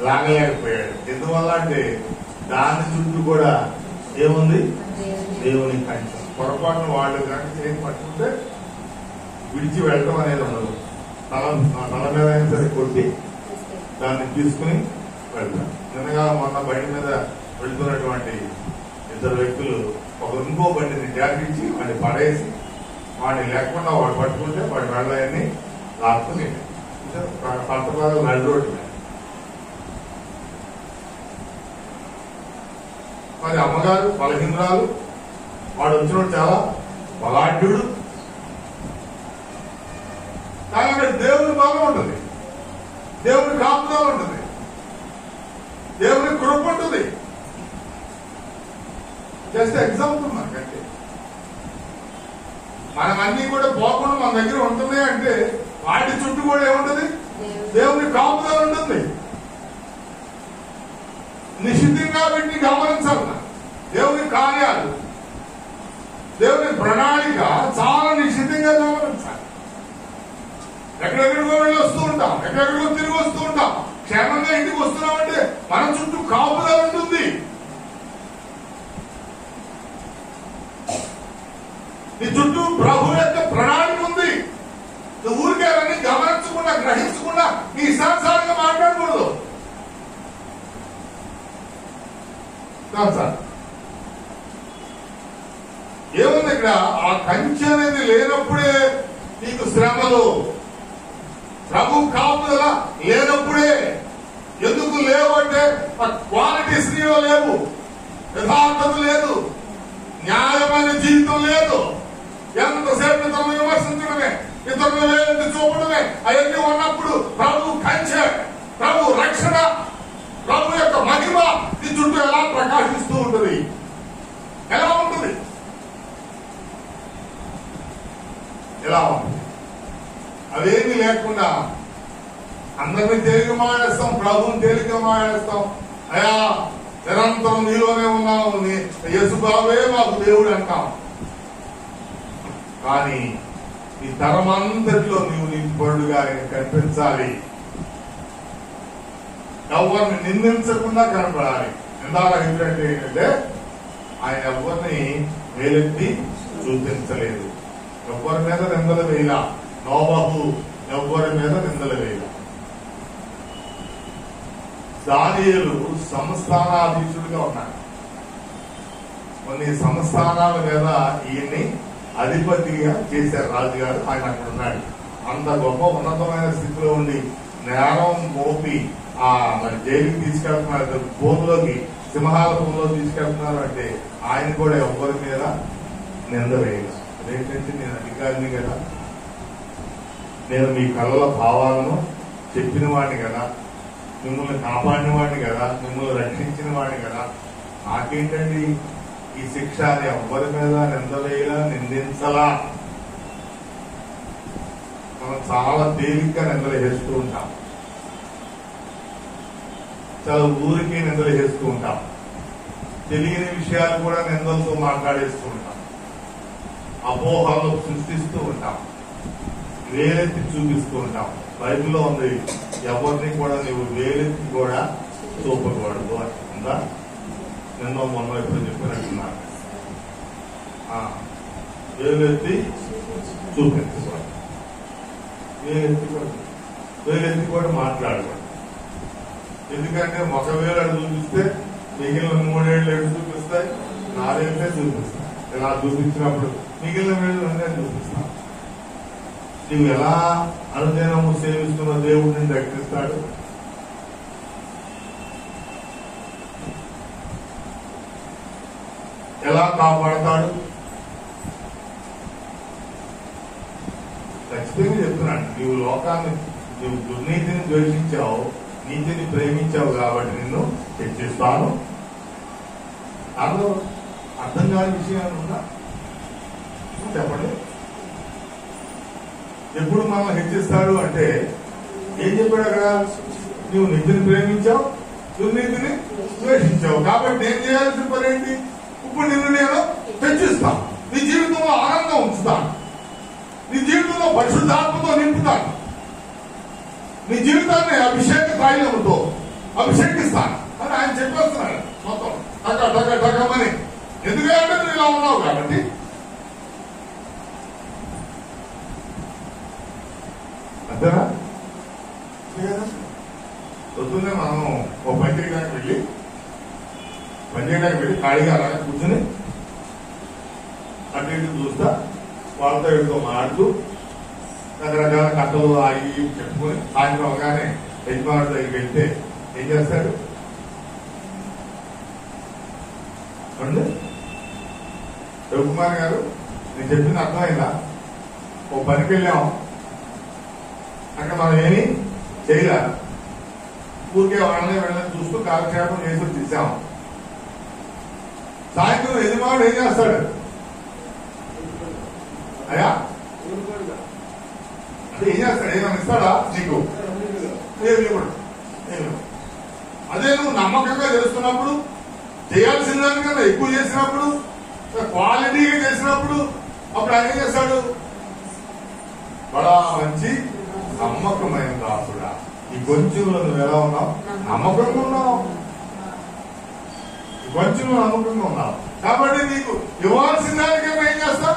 లాగలేకపోయాడు. ఎందువల్ల అంటే దాని చుట్టూ కూడా ఏముంది? దేవుని కంచె. పొరపాటున వాళ్ళు కానీ చైన్ పట్టుకుంటే విడిచి వెళ్ళటం అనేది ఉండదు. తల మీద అయినా సరే కొట్టి దాన్ని తీసుకుని వెళ్తారు. నిన్నగా మొన్న బండి మీద వెళ్తున్నటువంటి ఇద్దరు వ్యక్తులు ఇంకో బండిని జాగ్రత్తి వాడిని పడేసి వాడిని లేకుండా వాడు పట్టుకుంటే వాడి వెళ్ళని లాక్కుని పట్టబాగా నడి రోడ్డు మీద. మరి అమ్మగారు బలహీనరాలు, వాడు వచ్చినప్పుడు చాలా బలాఢ్యుడు. కానీ దేవుని బలం ఉంటుంది, దేవుని కాపుదల ఉంటుంది, దేవుని కృప ఉంటుంది. జస్ట్ ఎగ్జాంపుల్ మనకంటే మనం అన్ని కూడా పోకుండా మన దగ్గర ఉంటుంది అంటే వాటి చుట్టూ కూడా ఏముంటది? దేవుని కాపుదల ఉంటుంది. నిశ్చితంగా వీటిని గమనించాలి. దేవుని కార్యాలు, దేవుని ప్రణాళిక చాలా నిశ్చితంగా గమనించాలి. ఎక్కడెక్కడికో వెళ్ళి వస్తూ ఉంటాం, ఎక్కడెక్కడికో తిరిగి వస్తూ ఉంటాం. క్షేమంగా ఇంటికి వస్తున్నామంటే మన చుట్టూ కాపుదల ఉంటుంది. నీ చుట్టూ ప్రభు యొక్క ప్రణాళిక ఉంది. నువ్వు ఊరికేరని గమనించకుండా, గ్రహించకుండా నీ ఇష్టానుసారంగా మాట్లాడకూడదు. సార్ ఏముంది ఇక్కడ? ఆ కంచె అనేది లేనప్పుడే నీకు శ్రమలు, ప్రభు కాపుదల లేనప్పుడే. ఎందుకు లేవు అంటే క్వాలిటీస్ నీలో లేవు, యథార్థత లేదు, న్యాయమైన జీవితం లేదు. ఎంతసేపు ఇతరులు విమర్శించడమే, ఇతరులు వేలెత్తి చూపడమే, అవన్నీ ఉన్నప్పుడు ప్రభు కంచె, ప్రభు రక్షణ, ప్రభు యొక్క మహిమ నీ చుట్టూ ఎలా ప్రకాశిస్తూ ఉంటుంది? ఎలా ఉంటుంది? ఎలా ఉంటుంది? అవేమీ లేకుండా అందరినీ తేలిక మానేస్తాం, ప్రభువుని తేలిక మానేస్తాం. అయా నిరంతరం నీలోనే ఉన్నావు, యేసుబాబే మాకు దేవుడు అంటాం. కానీ ఈ తరమంతటిలో నీవు నింపడుగా ఆయన కనిపించాలి. ఎవరిని నిందించకుండా కనపడాలి. నిందారహితుడంటే ఏంటంటే ఆయన ఎవరిని వేలెత్తి చూపించలేదు, ఎవరి మీద నిందలు వేయాల. నోబహు ఎవరి మీద నిందలు వేయాల. దానియేలు సంస్థానాధీశుడిగా ఉన్నాడు. కొన్ని సంస్థానాల మీద ఈయన్ని అధిపతిగా చేశారు రాజుగారు. ఆయన అక్కడ ఉన్నాడు. అంత గొప్ప ఉన్నతమైన స్థితిలో ఉండి నేరం మోపి మరి జైలుకి తీసుకెళ్తున్నారు, భూమిలోకి, సింహాల భూమిలో తీసుకెళ్తున్నారు అంటే ఆయన కూడా ఎవరి మీద నింద వేయాలి. అదేంటంటే నేను అధికారిని కదా, నేను మీ కళ్ళ భావాలను చెప్పిన వాడిని కదా, మిమ్మల్ని కాపాడిన వాడిని కదా, మిమ్మల్ని రక్షించిన వాడిని కదా, నాకేంటండి ఈ శిక్ష అని ఎవ్వరి మీద నిందలేలా, నిందించలా. మనం చాలా తేలిగ్గా నిందలు చేస్తూ ఉంటాం, చాలా ఊరికి నిందలు చేస్తూ ఉంటాం, తెలియని విషయాలు కూడా నిందలతో మాట్లాడేస్తూ ఉంటాం, అపోహలు సృష్టిస్తూ ఉంటాం, వేలెత్తి చూపిస్తూ ఉంటాం. బైబిల్లో ఉంది, ఎవరిని కూడా నీవు వేలెత్తి కూడా చూపకూడదు అని ఉందా? నిన్న మొన్న ఎప్పుడు చెప్పినట్టున్నారు. వేలెత్తి చూపించకూడదు, వేలెత్తి కూడా మాట్లాడకూడదు. ఎందుకంటే ఒకవేళ చూపిస్తే మిగిలిన 3 ఏళ్ళు ఎటు చూపిస్తాయి, 4 ఏళ్ళే చూపిస్తాయి. ఇలా చూపించినప్పుడు మిగిలిన వేళ్ళు అన్నీ చూపిస్తాం. నువ్వు ఎలా అనుదినము సేవిస్తున్న దేవుడిని రక్షిస్తాడు? ఎలా కాపాడతాడు? ఖచ్చితంగా చెప్తున్నాడు. నీవు లోకాన్ని, నువ్వు దుర్నీతిని ద్వేషించావు, నీతిని ప్రేమించావు కాబట్టి నిన్ను హెచ్చిస్తాను. అందులో అర్థం కాని విషయాలు ఉందా చెప్పండి. ఎప్పుడు మనం హెచ్చిస్తాడు అంటే ఏం చెప్పాడు అక్కడ? నువ్వు నీతిని ప్రేమించావు, దుర్నీతిని ద్వేషించావు కాబట్టి నేను చేయాల్సిన పని ఏంటి? ఇప్పుడు నిన్ను నేను హెచ్చిస్తాను, నీ జీవితంలో ఆనందం ఉంచుతాను, నీ జీవితంలో పరిశుద్ధాత్మతో నింపుతాను, నీ జీవితాన్ని అభిషేక తైలముతో అభిషేకిస్తాను అని ఆయన చెప్పేస్తున్నాడు. మొత్తం టకమని. ఎందుకంటే నువ్వు ఇలా ఉన్నావు కాబట్టి. అంతేనా? పొద్దున్నే మనం ఓ పని చేయడానికి వెళ్ళి ఖాళీగా అలాగే కూర్చొని అటు ఇటు చూస్తా, వాళ్ళతో వీటితో మాడుతూ రకరకాల కథలు అవి చెప్పుకొని సాయంత్రం అవగానే యజమానుడి దగ్గరికి వెళ్తే ఏం చేస్తాడు? రవికుమార్ గారు, నేను చెప్పింది అర్థమైందా? ఓ పనికి వెళ్ళాం, అక్కడ మనం ఏమి చేయలే, ఊరికే వాళ్ళనే వెళ్ళని చూస్తూ కాలక్షేపం చేసి వచ్చేసాం. సాయంత్రం యజమానుడు ఏం చేస్తాడు? అయ్యా అంటే ఏం చేస్తాడు? ఏమైనా ఇస్తాడా నీకు? ఏమి ఇవ్వడు. అదే నువ్వు నమ్మకంగా చేస్తున్నప్పుడు, చేయాల్సిన దానికన్నా ఎక్కువ చేసినప్పుడు, క్వాలిటీగా చేసినప్పుడు అప్పుడు ఆయన ఏం చేస్తాడు? బడా మంచి నమ్మకమైన దాసుడా, ఈ కొంచెంలో నువ్వు ఎలా ఉన్నావు? నమ్మకంగా ఉన్నావు. కొంచెంలో నమ్మకంగా ఉన్నావు కాబట్టి నీకు ఇవ్వాల్సిన దానికన్నా ఏం చేస్తా?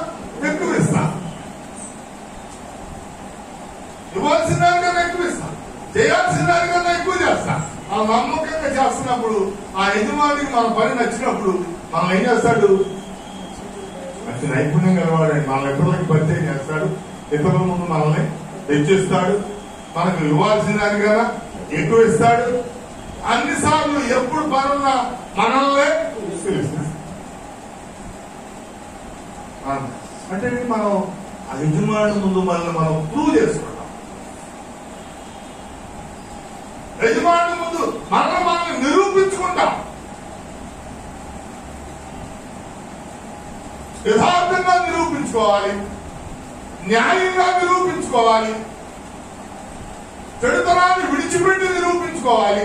ఎక్కువ ఇస్తా. ఇవ్వాల్సిన దానికన్నా ఎక్కువ ఇస్తా, చేయాల్సిన దానికన్నా ఎక్కువ చేస్తా. ఆ నమ్మకంగా చేస్తున్నప్పుడు ఆ యజమానికి మన పని నచ్చినప్పుడు మనం ఏం చేస్తాడు? మంచి నైపుణ్యం కలవాడండి. మన ఇతరులకి పరిచయం చేస్తాడు, ఇతరుల ముందు మనల్ని తెచ్చిస్తాడు, మనకు ఇవ్వాల్సిన దానికన్నా ఎక్కువ ఇస్తాడు. అన్నిసార్లు ఎప్పుడు పనున్నా మనల్నే పిలుస్తాడు. అంటే మనం ఆ యజమాని ముందు మనల్ని మనం ప్రూవ్ చేసుకుంటాం. యజమాని ముందు మనల్ని నిరూపించుకుంటాం. యథార్థంగా నిరూపించుకోవాలి, న్యాయంగా నిరూపించుకోవాలి, చెడుతనాన్ని విడిచిపెట్టి నిరూపించుకోవాలి.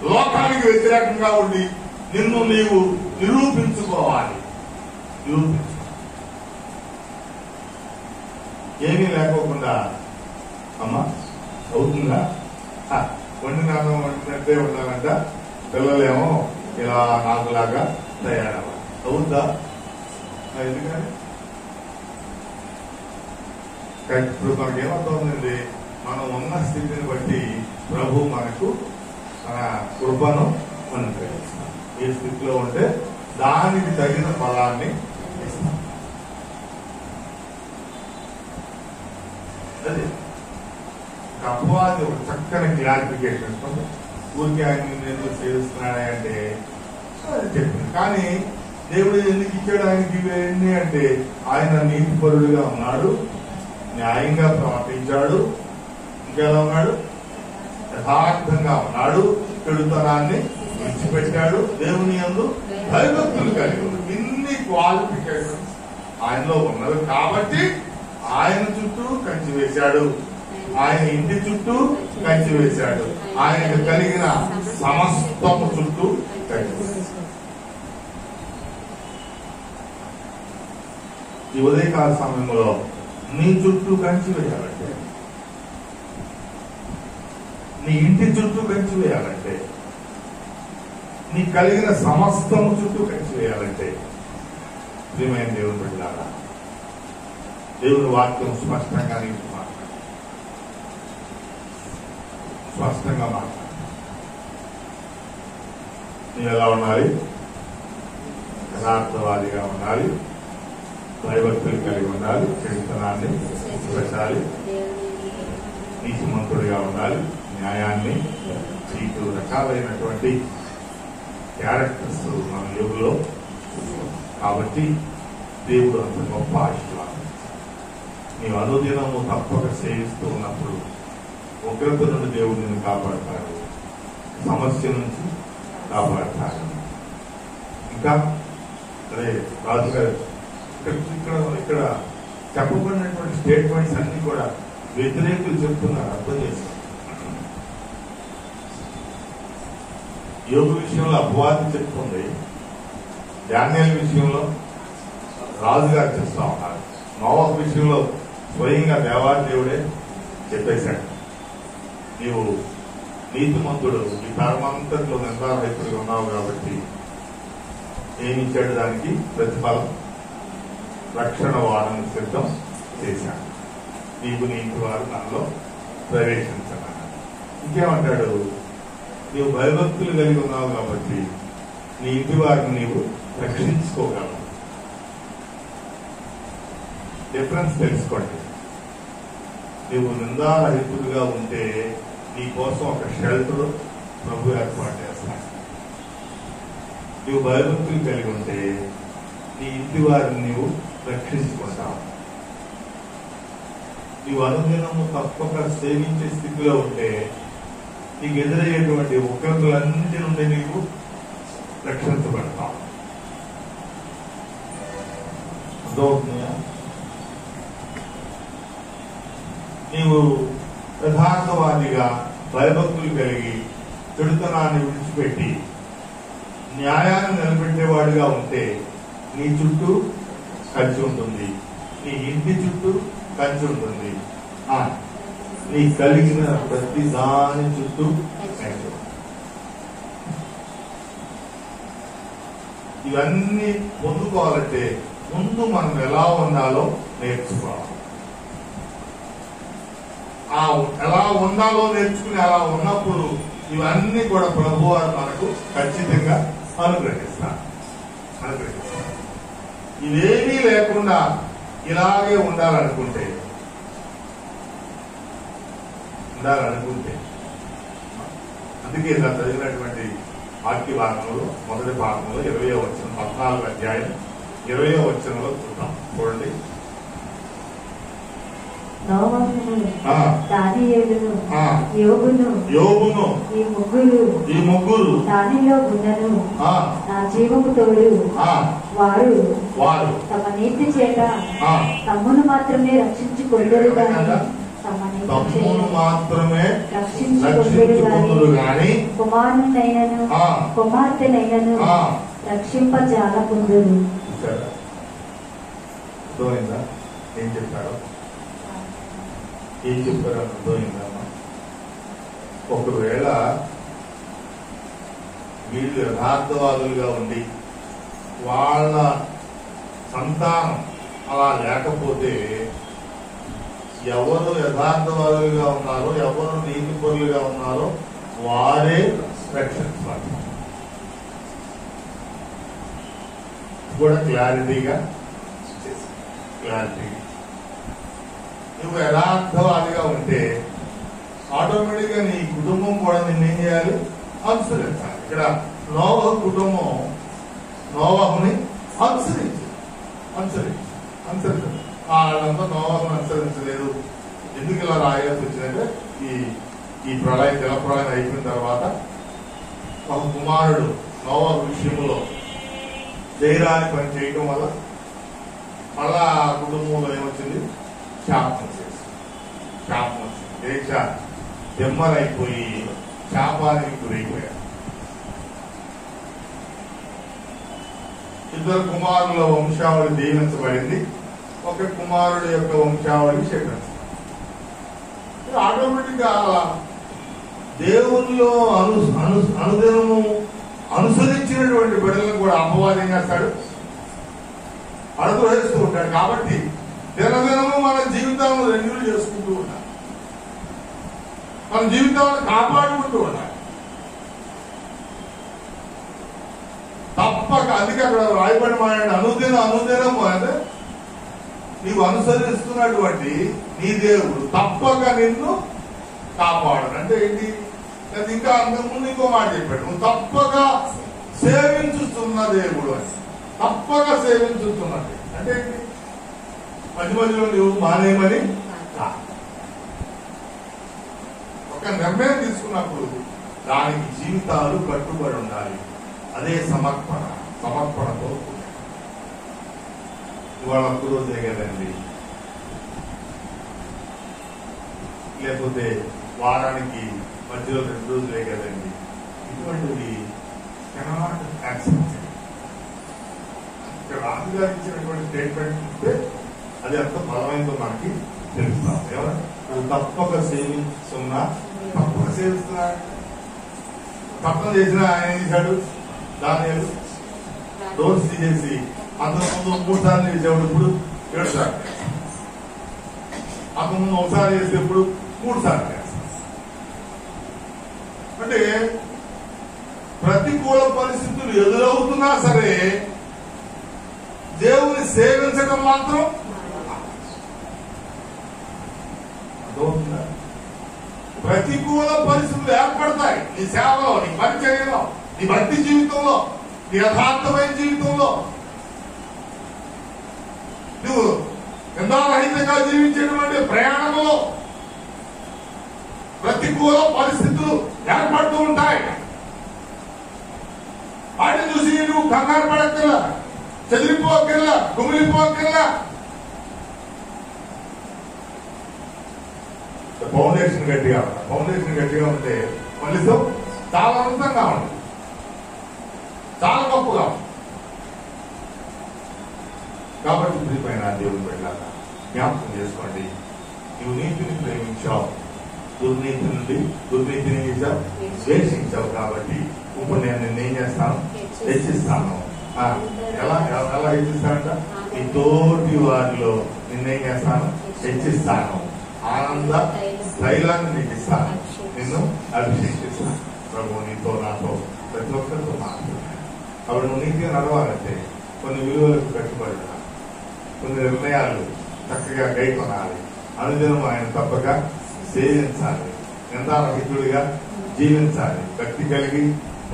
లోకానికి వ్యతిరేకంగా ఉండి నిన్ను నీవు నిరూపించుకోవాలి. ఏమీ లేకోకుండా అమ్మా అవుతుందా? వండినాను వండినట్టే ఉండాలంట. పిల్లలేమో ఇలా నాకులాగా తయారవ్వాలి. అవుద్దా? ఎందుకని ఇప్పుడు మనకేమవుతుందండి? మనం ఉన్న స్థితిని బట్టి ప్రభు మనకు మన కృపను అనుగ్రహిస్తాం. ఏ స్థితిలో ఉంటే దానికి తగిన ఫలాన్ని ఇస్తాం. అదే అపవాది ఒక చక్కని క్లారిఫికేషన్. ఊరికి ఆయన ఎందుకు చేస్తున్నాడే అంటే అది చెప్పింది. కానీ దేవుడు ఎందుకు ఇచ్చాడు ఆయనకి ఇవన్నీ అంటే ఆయన నీతిపరుడుగా ఉన్నాడు, న్యాయంగా ప్రవర్తించాడు, ఇంకెలా ఉన్నాడు? యథార్థంగా ఉన్నాడు, చెడుతనాన్ని విడిచిపెట్టాడు, దేవుని యందు భయభక్తులు కలిగి ఉన్నాడు. ఇన్ని క్వాలిఫికేషన్స్ ఆయనలో ఉన్నవి కాబట్టి ఆయన చుట్టూ కంచి వేశాడు, ఆయన ఇంటి చుట్టూ కంచి వేశాడు, ఆయనకు కలిగిన సమస్తము చుట్టూ కంచి వేశాడు. ఈ ఉదయకాల సమయంలో నీ చుట్టూ కంచి వేయాలంటే, నీ ఇంటి చుట్టూ కంచి వేయాలంటే, నీ కలిగిన సమస్తము చుట్టూ కంచి వేయాలంటే ప్రియమైన దేవుని బిడ్డలారా, దేవుని వాక్యం స్పష్టంగా నీకు మాట్లాడు, స్పష్టంగా మాట్లాడు. నీవు ఎలా ఉండాలి? యథార్థవాదిగా ఉండాలి, భయభక్తులు కలిగి ఉండాలి, చెడుతనాన్ని పెట్టాలి, నీతిమంతుడిగా ఉండాలి, న్యాయాన్ని, నీకు రకాలైనటువంటి క్యారెక్టర్స్ మన యోగులో. కాబట్టి దేవుడు అంత గొప్ప ఆశీర్వాదం. నీవు అనుదినము తప్పక సేవిస్తూ ఉన్నప్పుడు ఉగ్రత నుండి దేవుడు నిన్ను కాపాడతాడు, సమస్య నుంచి కాపాడతాడు. ఇంకా అదే రాజుగారు ఇక్కడ చెప్పబడినటువంటి స్టేట్మెంట్స్ అన్ని కూడా వ్యతిరేకులు చెప్తున్నారు, అర్థం చేస్తారు. యోగు విషయంలో అపవాది చెప్తుంది, డానియేలు విషయంలో రాజుగారు చేస్తా ఉన్నారు, నోవహు విషయంలో స్వయంగా దేవాది దేవుడే చెప్పేశాడు. నీవు నీతిమంతుడు, ఈ తరమంతట్లో నిందారహితుడిగా ఉన్నావు కాబట్టి ఏమిచ్చాడు? దానికి ప్రతిఫలం రక్షణ వాడని సిద్ధం చేశాడు. నీకు నీతి వారు దానిలో ప్రవేశించమన్నాడు. ఇంకేమంటాడు? నీవు భయభక్తులు కలిగి ఉన్నావు కాబట్టి నీ ఇంటి వారిని నీవు రక్షించుకోగలవు. డిఫరెన్స్ తెలుసుకోండి. నీవు నిందారహితుడిగా ఉంటే నీ కోసం ఒక షెల్టర్ ప్రభు ఏర్పాటు చేస్తాడు. నీవు భయభక్తులు కలిగి ఉంటే నీ ఇంటి వారిని నీవు రక్షించుకుంటావు. నీవు అనుదినము తప్పక సేవించే స్థితిలో ఉంటే నీకు ఎదురయ్యేటువంటి ఉగ్రతలన్నిటి నుండి నీవు రక్షించబడతావు. అర్థమవుతుందా? నీవు యథార్థవాదిగా న్యాయాన్ని నిలబెట్టేవాడిగా ఉంటే నీ చుట్టూ కంచి ఉంటుంది, నీ ఇంటి చుట్టూ కంచి ఉంటుంది, నీ కలిగిన ప్రతి దాని చుట్టూ కంచి. ఇవన్నీ పొందుకోవాలంటే ముందు మనం ఎలా ఉండాలో నేర్చుకోవాలి. ఎలా ఉండాలో నేర్చుకుని అలా ఉన్నప్పుడు ఇవన్నీ కూడా ప్రభువారు మనకు ఖచ్చితంగా అనుగ్రహిస్తారు. ఇవేమీ లేకుండా ఇలాగే ఉండాలనుకుంటే అందుకే ఇలా చదివినటువంటి వాక్య భాగంలో మొదటి భాగంలో 20వ వచనం 14వ అధ్యాయం 20వ వచనంలో చూద్దాం. చూడండి. యోబును ఈ ముగ్గురు దానిలో ఉన్నను నా జీవము తోడు వారు తమ నీతి చేత తమ్మును మాత్రమే రక్షించుకొందరు గాని కుమార్తెనైనను రక్షింపజాలకుందురు. ఏం చెప్పారు అర్థమైందమ్మా? ఒకవేళ వీళ్ళు యథార్థవాదులుగా ఉండి వాళ్ళ సంతానం అలా లేకపోతే ఎవరు యథార్థవాదులుగా ఉన్నారో, ఎవరు నీతిపరులుగా ఉన్నారో వారే రక్షించాలి. కూడా క్లారిటీగా నువ్వు యథార్థవాదిగా ఉంటే ఆటోమేటిక్ గా నీ కుటుంబం కూడా నిన్నేం చేయాలి? అనుసరించాలి. ఇక్కడ నోవహు కుటుంబం నోవహుని అనుసరించాలి. వాళ్ళంతా నోవహుని అనుసరించలేదు. ఎందుకు ఇలా రాయాల్సి వచ్చిందంటే ఈ ప్రళయం జల ప్రళయం అయిపోయిన తర్వాత ఒక కుమారుడు నోవహు విషయంలో ధైర్యాన్ని పని చేయటం వల్ల మళ్ళా కుటుంబంలో ఏమొచ్చింది? శాపం వచ్చింది. దేశ దెమ్మలైపోయి శాపానికి గురైపోయారు. ఇద్దరు కుమారుల వంశావళి దీవించబడింది, ఒక కుమారుడు యొక్క వంశావళి శపించబడింది. ఆటోమేటిక్ గా దేవుల్లో అనుదినము అనుసరించినటువంటి బిడ్డలను కూడా అపవాదం చేస్తాడు, అనుగ్రహిస్తూ ఉంటాడు. కాబట్టి దినదినము మన జీవితాలను రెన్యూ చేసుకుంటూ ఉండాలి, మన జీవితాలను కాపాడుకుంటూ ఉండాలి. తప్పక అందుకే అక్కడ రాయబడి మాట్లాడి అనుదినము అంటే నీవు అనుసరిస్తున్నటువంటి నీ దేవుడు తప్పక నిన్ను కాపాడు. అంటే ఏంటి? ఇంకా అంతకుముందు ఇంకో మాట చెప్పాడు, నువ్వు తప్పక సేవించుతున్న దేవుడు అని. తప్పక సేవించుతున్నది అంటే ఏంటి? మధ్య మధ్యలో నువ్వు మానేయమని ఒక నిర్ణయం తీసుకున్నప్పుడు దానికి జీవితాలు కట్టుబడి ఉండాలి. అదే సమర్పణతో ఇవాళ ఒక్క రోజే కదండి, లేకపోతే వారానికి మధ్యలో 2 రోజులే కదండి. ఇటువంటివి కెనాట్ యాక్సెప్ట్. ఇక్కడ రాజుగారు ఇచ్చినటువంటి స్టేట్మెంట్ ఇస్తే అది ఎంత బలమైందో మనకి తెలుస్తాం. ఎవరు తప్పక సేవిస్తున్నా తప్పక చేసిన ఆయన ఏం చేశాడు? దానియేలు డోర్స్ తీసేసి అంతకుముందు 3 సార్లు చేసేవాడు, ఇప్పుడు 7 సార్లు. అంతకుముందు 1 సారి చేసేప్పుడు 3 సార్లు చేస్తాడు. అంటే ప్రతికూల పరిస్థితులు ఎదురవుతున్నా సరే దేవుని సేవించడం మాత్రం ప్రతికూల పరిస్థితులు ఏర్పడతాయి నీ సేవలో, నీ పరిచర్యలో, నీ భక్తి జీవితంలో, నీ యథార్థమైన జీవితంలో. నువ్వు నిందారహితంగా జీవించేటువంటి ప్రయాణంలో ప్రతికూల పరిస్థితులు ఏర్పడుతూ ఉంటాయి. వాటిని చూసి నువ్వు కంగారు పడక్కర్లా, చెదిరిపోకల్లా, కుమిలిపోకల్లా. ఫౌండేషన్ గట్టిగా ఉంటే ఫలితం చాలా అనంతంగా ఉంటుంది. చాలా గొప్పగా ఉంది. కాబట్టి ప్రియమైన దేవుని బిడ్డలారా జ్ఞాపకం చేసుకోండి. నువ్వు నీతిని ప్రేమించావు, దుర్నీతిని చేశావు, ద్వేషించావు. కాబట్టి ఇప్పుడు నేను నిన్నేం చేస్తాను? హెచ్చిస్తాను. ఎలా ఎలా హెచ్చిస్తానంట? నీ తోటి వారిలో నిన్నేం చేస్తాను? హెచ్చిస్తాను. ఆనంద తైలాన్ని నీకు ఇస్తాను, నిన్ను అభిషేకిస్తాను. ప్రభు నీతో నాతో ప్రతి ఒక్కరితో మాట్లాడాలి. అప్పుడు నువ్వు నీతిగా నడవాలంటే కొన్ని విలువలకు కట్టుబడి ఉండాలి, కొన్ని నిర్ణయాలు చక్కగా గైకొనాలి. అనుదినం ఆయన తప్పక సేవించాలి, నిందారహితుడిగా జీవించాలి, భక్తి కలిగి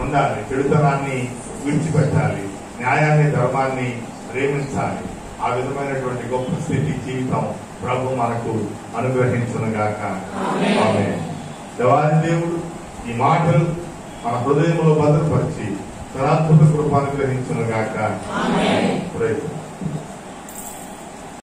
ఉండాలి, చెడుతనాన్ని విడిచిపెట్టాలి, న్యాయాన్ని ధర్మాన్ని ప్రేమించాలి. ఆ విధమైనటువంటి గొప్ప స్థితి జీవితం ప్రభు మనకు అనుగ్రహించునుగాక. ఆమేన్. దేవాది దేవుడు ఈ మాటలు మన హృదయంలో భద్రపరిచి తన అద్భుత కృప అనుగ్రహించునుగాక. ప్రైజ్.